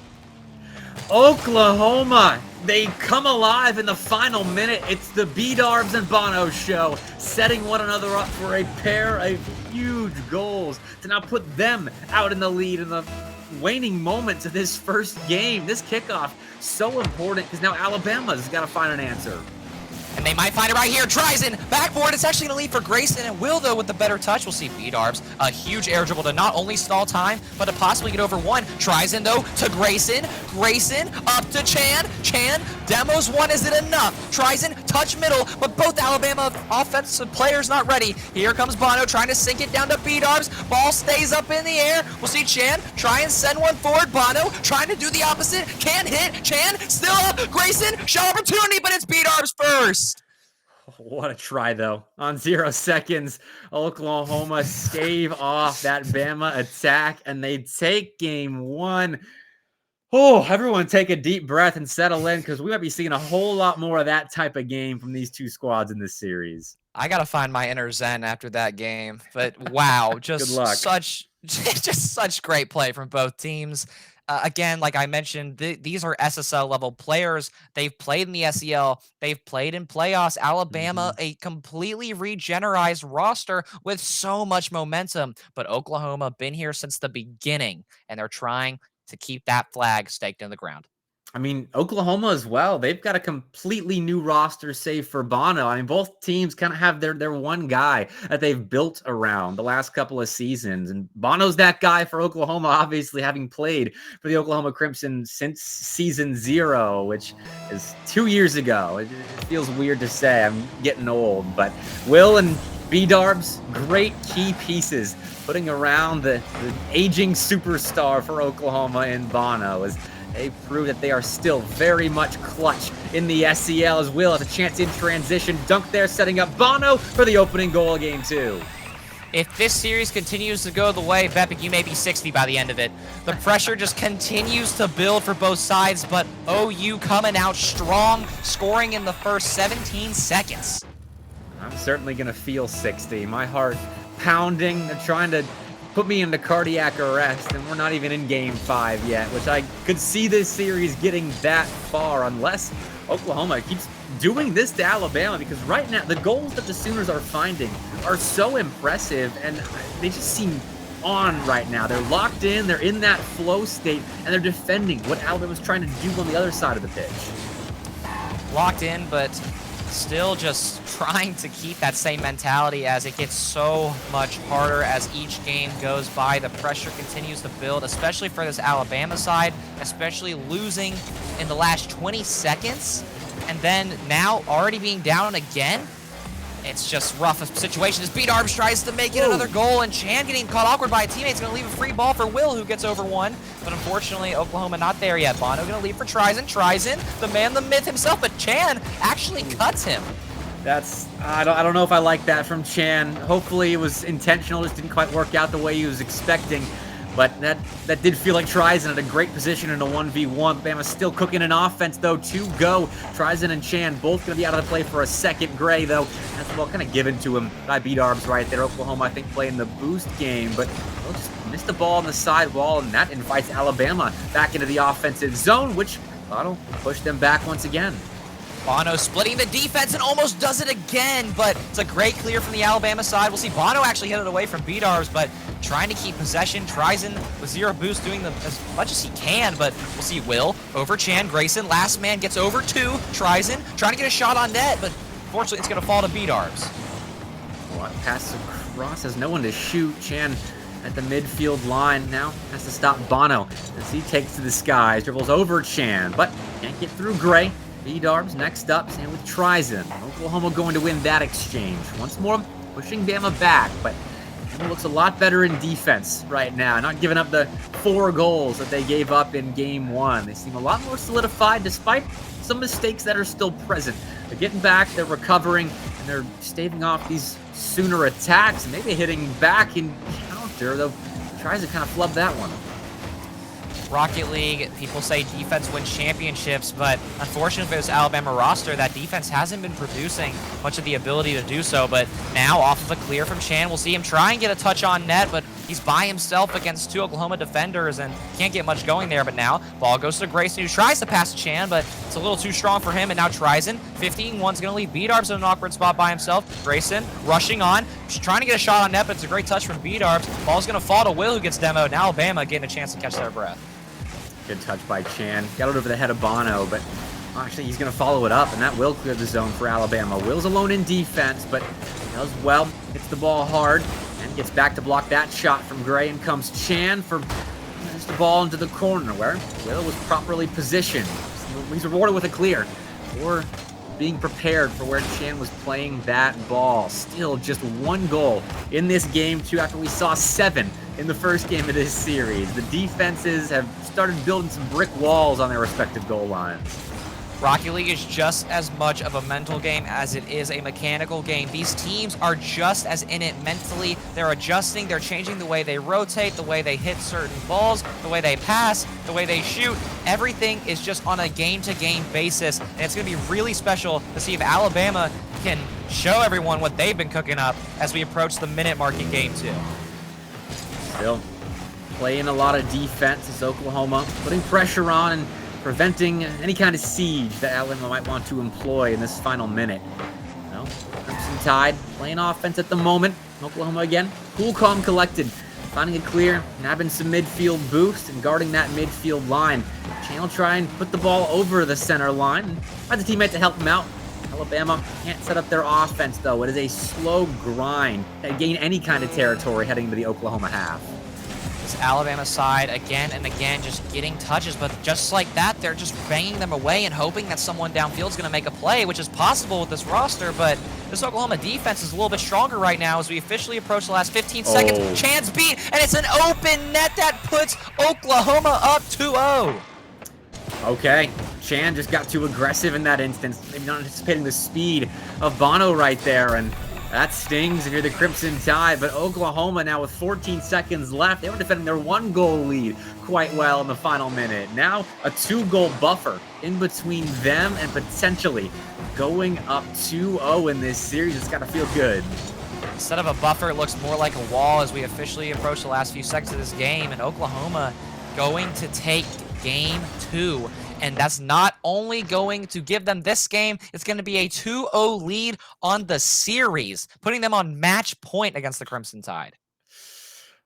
Oklahoma, they come alive in the final minute. It's the B-Darbs and Bono show, setting one another up for a pair of huge goals to now put them out in the lead in the waning moments of this first game. This kickoff so important because now Alabama's got to find an answer. And they might find it right here. Tryson, backboard. It's actually going to lead for Grayson, and Will, though, with the better touch. We'll see B-Darbs. A huge air dribble to not only stall time, but to possibly get over one. Tryson, though, to Grayson. Grayson up to Chan. Chan demos one. Is it enough? Tryson, touch middle, but both Alabama offensive players not ready. Here comes Bono trying to sink it down to B-Darbs. Ball stays up in the air. We'll see Chan try and send one forward. Bono trying to do the opposite. Can't hit. Chan still up. Grayson, shot opportunity, but it's B-Darbs first. What a try, though. On 0 seconds, Oklahoma stave off that Bama attack, and they take game 1. Oh, everyone take a deep breath and settle in, because we might be seeing a whole lot more of that type of game from these two squads in this series. I got to find my inner zen after that game. But wow, just such great play from both teams. again, like I mentioned, these are SSL level players. They've played in the SEL. They've played in playoffs. Alabama, a completely regenerized roster with so much momentum. But Oklahoma been here since the beginning, and they're trying to keep that flag staked in the ground. I mean, Oklahoma as well. They've got a completely new roster, save for Bono. I mean, both teams kind of have their one guy that they've built around the last couple of seasons. And Bono's that guy for Oklahoma, obviously having played for the Oklahoma Crimson since season 0, which is 2 years ago. It feels weird to say. I'm getting old. But Will and B-Darbs, great key pieces putting around the aging superstar for Oklahoma in Bono. They prove that they are still very much clutch in the SEL, as Will has a chance in transition. Dunk there, setting up Bono for the opening goal of Game 2. If this series continues to go the way, Vepik, you may be 60 by the end of it. The pressure just continues to build for both sides, but OU coming out strong, scoring in the first 17 seconds. I'm certainly going to feel 60. My heart pounding. They're trying to put me into cardiac arrest, and we're not even in Game 5 yet, which I could see this series getting that far unless Oklahoma keeps doing this to Alabama, because right now the goals that the Sooners are finding are so impressive, and they just seem on right now. They're locked in, they're in that flow state, and they're defending what Alabama's trying to do on the other side of the pitch. Locked in, but still just trying to keep that same mentality as it gets so much harder as each game goes by. The pressure continues to build, especially for this Alabama side, especially losing in the last 20 seconds, and then now already being down again. It's just rough situation as B-Darbs tries to make it another goal, and Chan getting caught awkward by a teammate is going to leave a free ball for Will, who gets over one. But unfortunately, Oklahoma not there yet. Bono going to leave for Trizin. Trizin, the man, the myth himself, but Chan actually cuts him. I don't know if I like that from Chan. Hopefully it was intentional, just didn't quite work out the way he was expecting. But that did feel like Trizin at a great position in a 1v1. Bama's still cooking an offense, though, to go. Trizin and Chan both going to be out of the play for a second. Gray, though, that's the ball kind of given to him by B-Darbs right there. Oklahoma, I think, playing the boost game, but they'll just missed the ball on the side wall, and that invites Alabama back into the offensive zone, which Bono pushed them back once again. Bono splitting the defense and almost does it again, but it's a great clear from the Alabama side. We'll see Bono actually hit it away from B-Darbs, but trying to keep possession. Trizin with 0 boost, doing as much as he can, but we'll see Will over Chan. Grayson, last man, gets over to Trizin, trying to get a shot on net, but fortunately it's going to fall to B-Darbs. Well, pass across, has no one to shoot. Chan at the midfield line now has to stop Bono as he takes to the skies, dribbles over Chan, but can't get through Gray. B-Darbs next up, and with Trizin. Oklahoma going to win that exchange. Once more, pushing Bama back, but Bama looks a lot better in defense right now. Not giving up the 4 goals that they gave up in Game 1. They seem a lot more solidified despite some mistakes that are still present. They're getting back, they're recovering, and they're staving off these Sooner attacks, and maybe hitting back in counter, though tries to kind of flub that one. Rocket League, people say defense wins championships, but unfortunately for this Alabama roster, that defense hasn't been producing much of the ability to do so. But now, off of a clear from Chan, we'll see him try and get a touch on net, but he's by himself against 2 Oklahoma defenders and can't get much going there. But now, ball goes to Grayson, who tries to pass to Chan, but it's a little too strong for him. And now Trizin, 15-1's going to leave B-Darbs in an awkward spot by himself. Grayson rushing on, trying to get a shot on net, but it's a great touch from B-Darbs. Ball's going to fall to Will, who gets demoed. And Alabama getting a chance to catch their breath. Good touch by Chan. Got it over the head of Bono, but actually he's going to follow it up, and that will clear the zone for Alabama. Will's alone in defense, but does well. Hits the ball hard and gets back to block that shot from Gray, and comes Chan for just the ball into the corner where Will was properly positioned. He's rewarded with a clear for being prepared for where Chan was playing that ball. Still just 1 goal in this game 2 after we saw 7 in the first game of this series. The defenses have started building some brick walls on their respective goal lines. Rocket League is just as much of a mental game as it is a mechanical game. These teams are just as in it mentally. They're adjusting, they're changing the way they rotate, the way they hit certain balls, the way they pass, the way they shoot. Everything is just on a game-to-game basis, and it's going to be really special to see if Alabama can show everyone what they've been cooking up as we approach the minute mark in Game 2. Still playing a lot of defense as Oklahoma, putting pressure on and preventing any kind of siege that Alabama might want to employ in this final minute. Well, Crimson Tide playing offense at the moment. Oklahoma again, cool, calm, collected, finding it clear, nabbing some midfield boost and guarding that midfield line. Chan will try and put the ball over the center line and finds a teammate to help him out. Alabama can't set up their offense, though. It is a slow grind to gain any kind of territory heading into the Oklahoma half. This Alabama side again and again just getting touches, but just like that, they're just banging them away and hoping that someone downfield is going to make a play, which is possible with this roster, but this Oklahoma defense is a little bit stronger right now as we officially approach the last 15 seconds. Chan's beat, and it's an open net that puts Oklahoma up 2-0. Okay, Chan just got too aggressive in that instance, maybe not anticipating the speed of Bono right there, and that stings if you're the Crimson Tide. But Oklahoma now with 14 seconds left, they were defending their 1-goal lead quite well in the final minute. Now a 2-goal buffer in between them and potentially going up 2-0 in this series. It's got to feel good. Instead of a buffer, it looks more like a wall as we officially approach the last few seconds of this game, and Oklahoma going to take game 2. And that's not only going to give them this game, it's going to be a 2-0 lead on the series, putting them on match point against the Crimson Tide.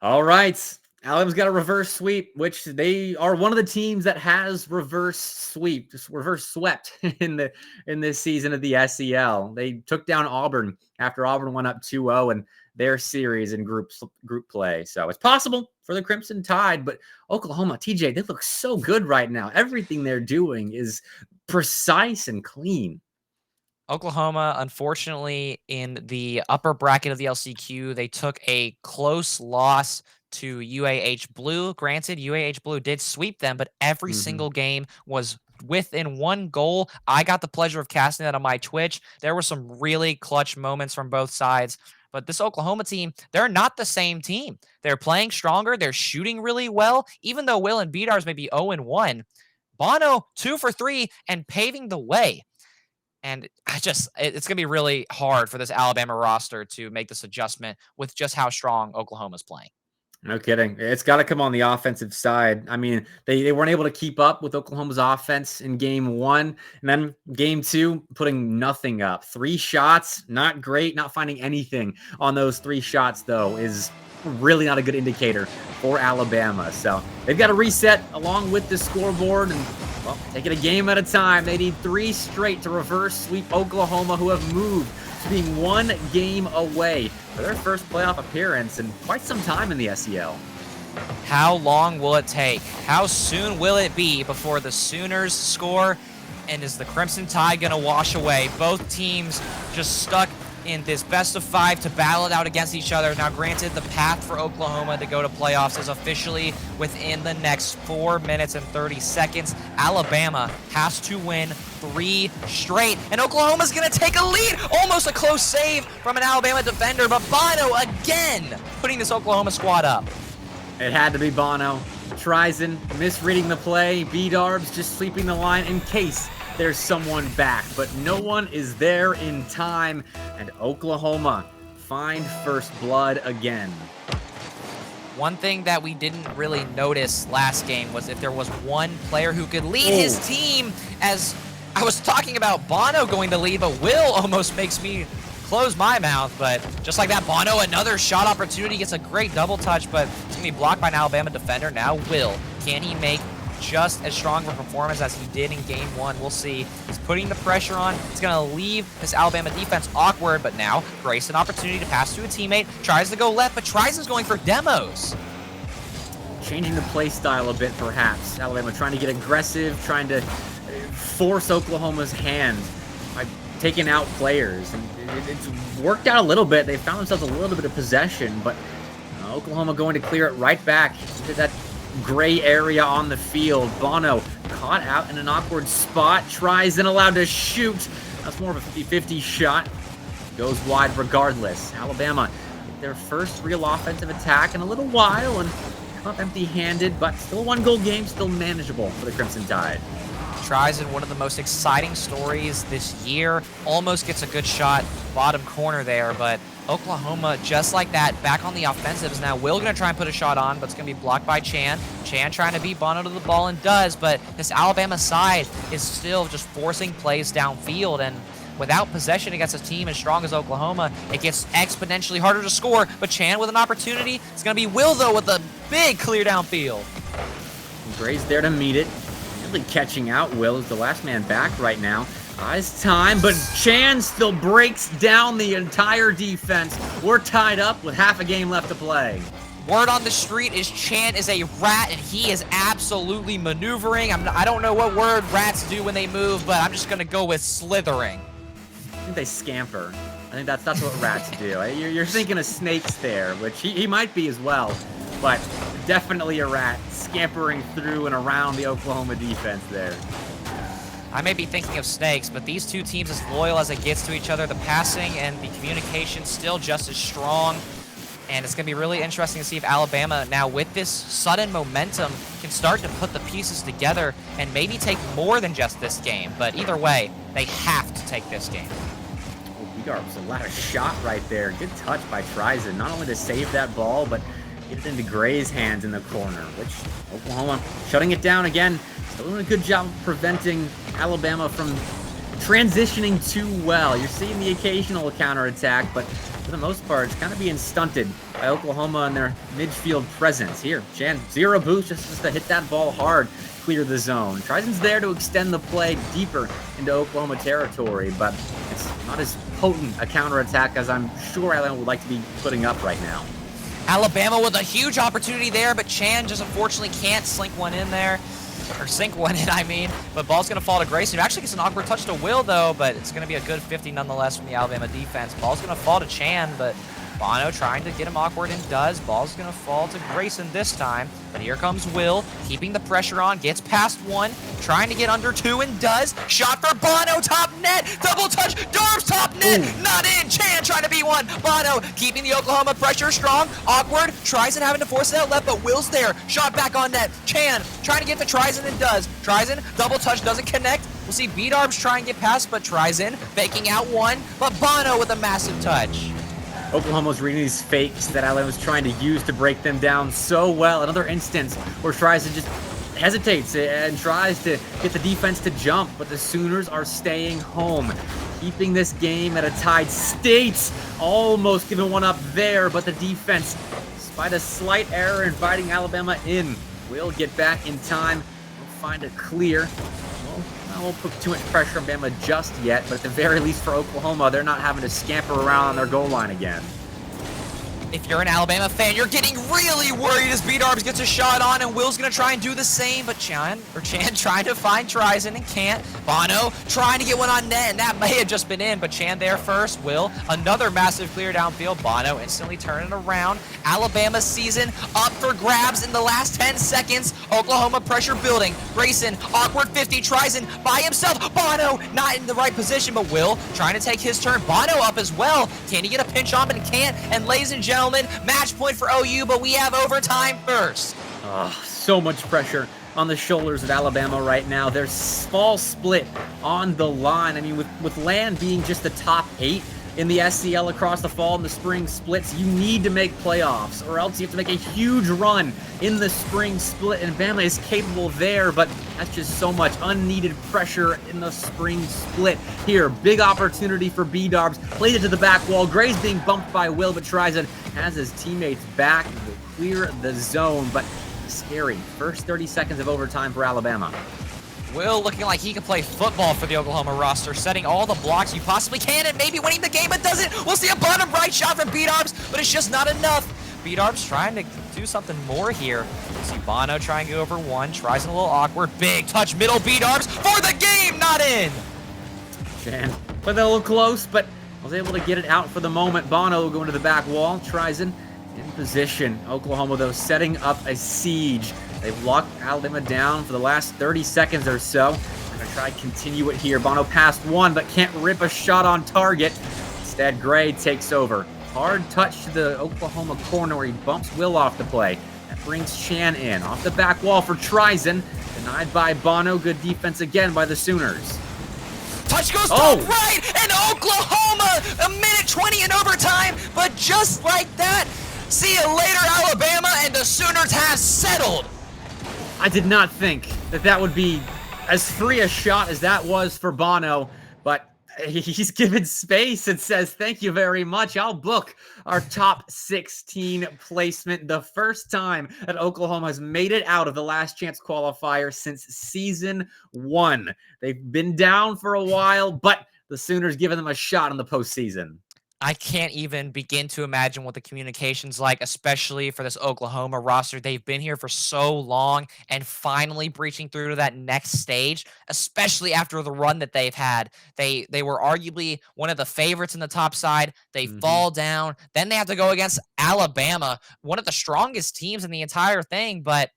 All right. Alabama's got a reverse sweep, which they are one of the teams that has reverse swept in this season of the SEL. They took down Auburn after Auburn went up 2-0 in their series in group play. So it's possible for the Crimson Tide, but Oklahoma, TJ, they look so good right now. Everything they're doing is precise and clean. Oklahoma, unfortunately, in the upper bracket of the LCQ, they took a close loss to UAH Blue. Granted, UAH Blue did sweep them, but every single game was within 1 goal. I got the pleasure of casting that on my Twitch. There were some really clutch moments from both sides. But this Oklahoma team, they're not the same team. They're playing stronger. They're shooting really well. Even though Will and Bedars may be 0-1, Bono 2 for 3 and paving the way. And it's going to be really hard for this Alabama roster to make this adjustment with just how strong Oklahoma's playing. No kidding. It's got to come on the offensive side. I mean, they weren't able to keep up with Oklahoma's offense in game 1. And then game 2, putting nothing up. 3 shots, not great. Not finding anything on those 3 shots, though, is really not a good indicator for Alabama. So they've got to reset along with the scoreboard and, well, take it a game at a time. They need 3 straight to reverse sweep Oklahoma, who have moved to being 1 game away for their first playoff appearance in quite some time in the SEL. How long will it take? How soon will it be before the Sooners score? And is the Crimson Tide going to wash away? Both teams just stuck in this best of 5 to battle it out against each other. Now, granted, the path for Oklahoma to go to playoffs is officially within the next 4 minutes and 30 seconds. Alabama has to win 3 straight, and Oklahoma's going to take a lead. Almost a close save from an Alabama defender, but Bono again putting this Oklahoma squad up. It had to be Bono. Trizen misreading the play. B-Darbs just sweeping the line in case there's someone back, but no one is there in time, and Oklahoma find first blood again. One thing that we didn't really notice last game was if there was one player who could lead his team, as I was talking about Bono going to lead, but Will almost makes me close my mouth. But just like that, Bono, another shot opportunity, gets a great double touch, but it's going to be blocked by an Alabama defender. Now Will, can he make just as strong of a performance as he did in game 1? We'll see. He's putting the pressure on. He's going to leave this Alabama defense awkward, but now Grace an opportunity to pass to a teammate. Tries to go left, but Trizen's going for demos. Changing the play style a bit, perhaps. Alabama trying to get aggressive, trying to force Oklahoma's hand by taking out players. And it's worked out a little bit. They found themselves a little bit of possession, but Oklahoma going to clear it right back into that gray area on the field. Bono caught out in an awkward spot, tries and allowed to shoot. That's more of a 50-50 shot. Goes wide regardless. Alabama get their first real offensive attack in a little while and come up empty-handed, but still a 1-goal game, still manageable for the Crimson Tide. Trizen, one of the most exciting stories this year. Almost gets a good shot, bottom corner there, but Oklahoma, just like that, back on the offensives now. Will going to try and put a shot on, but it's going to be blocked by Chan. Chan trying to beat Bono to the ball and does, but this Alabama side is still just forcing plays downfield, and without possession against a team as strong as Oklahoma, it gets exponentially harder to score. But Chan with an opportunity. It's going to be Will, though, with a big clear downfield. Gray's there to meet it. Really catching out. Will is the last man back right now. It's time, but Chan still breaks down the entire defense. We're tied up with half a game left to play. Word on the street is Chan is a rat, and he is absolutely maneuvering. I don't know what word rats do when they move, but I'm just going to go with slithering. I think they scamper. I think that's what rats do. You're thinking of snakes there, which he might be as well, but definitely a rat scampering through and around the Oklahoma defense there. I may be thinking of snakes, but these two teams, as loyal as it gets to each other, the passing and the communication still just as strong. And it's going to be really interesting to see if Alabama, now with this sudden momentum, can start to put the pieces together and maybe take more than just this game. But either way, they have to take this game. Oh, B-Darb's a lot of shot right there. Good touch by Trizen, not only to save that ball, but get it into Gray's hands in the corner, which Oklahoma shutting it down again. Still doing a good job of preventing Alabama from transitioning too well. You're seeing the occasional counterattack, but for the most part, it's kind of being stunted by Oklahoma and their midfield presence. Here, Chan, zero boost just to hit that ball hard, clear the zone. Trizen's there to extend the play deeper into Oklahoma territory, but it's not as potent a counterattack as I'm sure Alabama would like to be putting up right now. Alabama with a huge opportunity there, but Chan just unfortunately can't slink one in there. Or sink one in, I mean. But ball's going to fall to Grayson, who actually gets an awkward touch to Will, though, but it's going to be a good 50 nonetheless from the Alabama defense. Ball's going to fall to Chan, but Bono trying to get him awkward and does. Ball's going to fall to Grayson this time. But here comes Will, keeping the pressure on, gets past one, trying to get under two and does. Shot for Bono, top net, double touch, Darbs top net, not in. Chan trying to beat one. Bono keeping the Oklahoma pressure strong, awkward. Trizen having to force it out left, but Will's there. Shot back on net. Chan trying to get to Trizen and does. Trizen, double touch, doesn't connect. We'll see B-Darbs try and get past, but Trizen faking out one, but Bono with a massive touch. Oklahoma's reading these fakes that Alabama was trying to use to break them down so well. Another instance where Trizen just hesitates and tries to get the defense to jump, but the Sooners are staying home, keeping this game at a tied state. Almost giving one up there, but the defense, despite a slight error, inviting Alabama in, will get back in time. We'll find it clear. I won't put too much pressure on Bama just yet, but at the very least for Oklahoma, they're not having to scamper around on their goal line again. If you're an Alabama fan, you're getting really worried as B-Darbs gets a shot on, and Will's going to try and do the same, but Chan trying to find Trizen and can't. Bono trying to get one on net, and that may have just been in, but Chan there first. Will, another massive clear downfield. Bono instantly turning around. Alabama's season up for grabs in the last 10 seconds. Oklahoma pressure building. Grayson, awkward 50, Trizen by himself. Bono not in the right position, but Will trying to take his turn. Bono up as well. Can he get a pinch on, but he can't. And ladies and gentlemen, match point for OU, but we have overtime first. So much pressure on the shoulders of Alabama right now. There's small split on the line. I mean, with Land being just the top 8 in the SCL across the fall and the spring splits, you need to make playoffs, or else you have to make a huge run in the spring split, and Bama is capable there, but that's just so much unneeded pressure in the spring split. Here, big opportunity for B-Darbs, played it to the back wall. Gray's being bumped by Will, but Trizen has his teammates back, will clear the zone, but scary. First 30 seconds of overtime for Alabama. Will looking like he can play football for the Oklahoma roster, setting all the blocks you possibly can and maybe winning the game, but doesn't. We'll see a bottom right shot from B-Darbs, but it's just not enough. B-Darbs trying to do something more here. We'll see Bono trying to go over one, tries a little awkward, big touch middle, B-Darbs for the game, not in. Chan played that a little close, but was able to get it out for the moment. Bono going to the back wall, Trizen in position. Oklahoma, though, setting up a siege. They've locked Alabama down for the last 30 seconds or so. They're going to try to continue it here. Bono passed one, but can't rip a shot on target. Instead, Gray takes over. Hard touch to the Oklahoma corner where he bumps Will off the play. That brings Chan in. Off the back wall for Trizen. Denied by Bono. Good defense again by the Sooners. Touch goes Oh. top right, and Oklahoma, a minute 20 in overtime, but just like that, see you later, Alabama, and the Sooners have settled. I did not think that that would be as free a shot as that was for Bono, but he's given space and says, thank you very much. I'll book our top 16 placement. The first time that Oklahoma has made it out of the last chance qualifier since season 1. They've been down for a while, but the Sooners giving them a shot in the postseason. I can't even begin to imagine what the communication's like, especially for this Oklahoma roster. They've been here for so long and finally breaching through to that next stage, especially after the run that they've had. They were arguably one of the favorites in the top side. They fall down. Then they have to go against Alabama, one of the strongest teams in the entire thing, but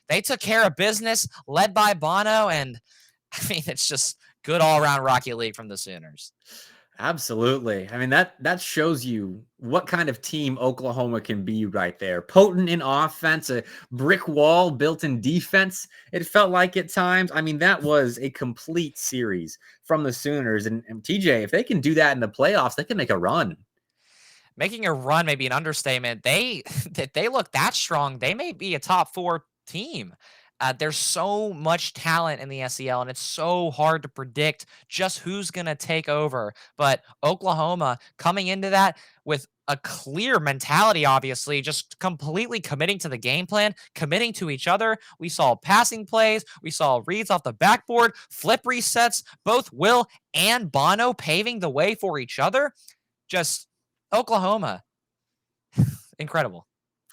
they took care of business, led by Bono, and I mean, it's just good all-around Rocket League from the Sooners. Absolutely. I mean, that shows you what kind of team Oklahoma can be right there. Potent in offense, a brick wall built in defense. It felt like at times. I mean, that was a complete series from the Sooners. And TJ, if they can do that in the playoffs, they can make a run. Making a run may be an understatement. If they look that strong, they may be a top 4 team. There's so much talent in the SEL, and it's so hard to predict just who's going to take over. But Oklahoma coming into that with a clear mentality, obviously, just completely committing to the game plan, committing to each other. We saw passing plays. We saw reads off the backboard, flip resets, both Will and Bono paving the way for each other. Just Oklahoma. Incredible.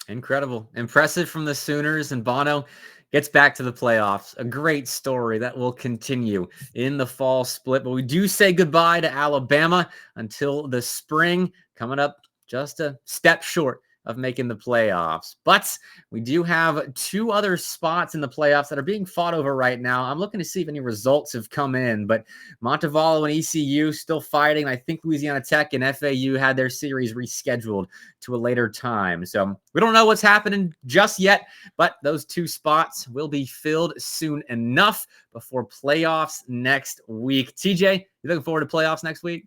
Incredible. Impressive from the Sooners, and Bono gets back to the playoffs. A great story that will continue in the fall split. But we do say goodbye to Alabama until the spring, coming up just a step short of making the playoffs. But we do have 2 other spots in the playoffs that are being fought over right now. I'm looking to see if any results have come in, but Montevallo and ECU still fighting. I think Louisiana Tech and FAU had their series rescheduled to a later time. So we don't know what's happening just yet, but those 2 spots will be filled soon enough before playoffs next week. TJ, you looking forward to playoffs next week?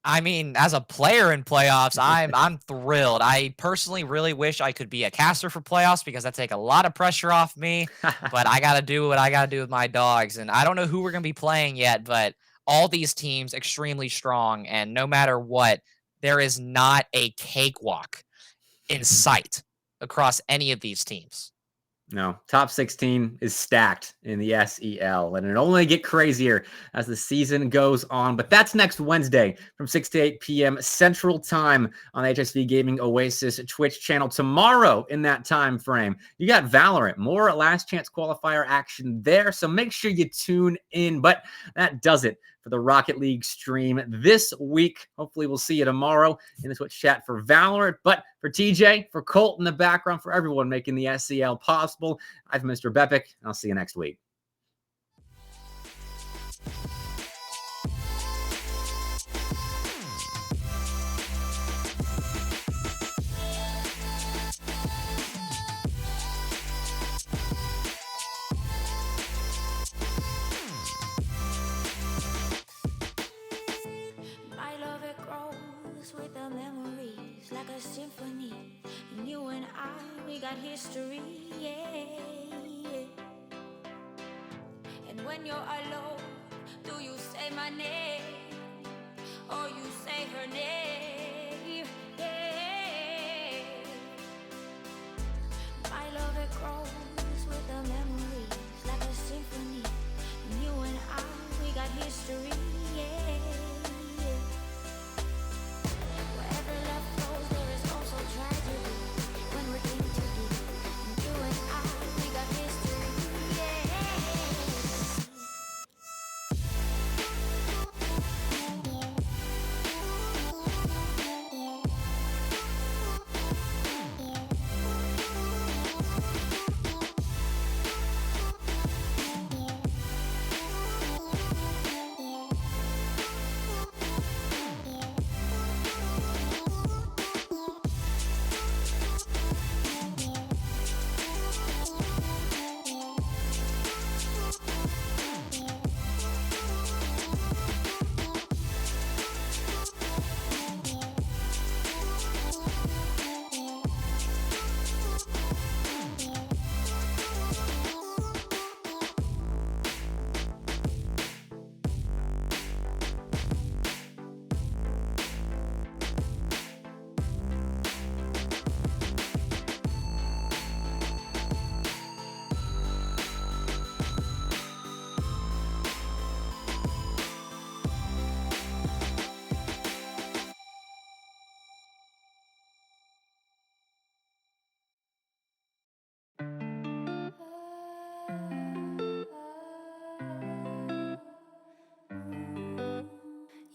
I mean, as a player in playoffs, I'm thrilled. I personally really wish I could be a caster for playoffs because that take a lot of pressure off me. But I got to do what I got to do with my dogs. And I don't know who we're going to be playing yet, but all these teams extremely strong. And no matter what, there is not a cakewalk in sight across any of these teams. No, top 16 is stacked in the SEL, and it'll only get crazier as the season goes on. But that's next Wednesday from 6 to 8 p.m. Central Time on the HSV Gaming Oasis Twitch channel. Tomorrow in that time frame, you got Valorant, more last chance qualifier action there. So make sure you tune in. But that does it for the Rocket League stream this week. Hopefully we'll see you tomorrow in the Twitch chat for Valorant. But for TJ, for Colt in the background, for everyone making the SEL possible, I've Mr. Bepic, and I'll see you next week. My love, it grows with the memories like a symphony. And you and I, we got history, yeah. And when you're alone, do you say my name or you say her name? Yeah. My love, it grows with the memories like a symphony. And you and I, we got history, yeah. Wherever love flows, there is also tragedy. When we're in too deep, and you and I, we got history, yeah.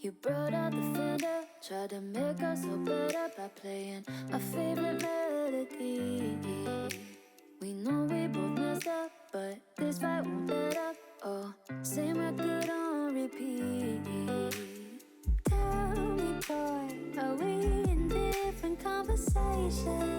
You brought out the fender, tried to make us all better by playing my favorite melody. We know we both messed up, but this fight won't let up. Oh, same record on repeat. Tell me, boy, are we in different conversations?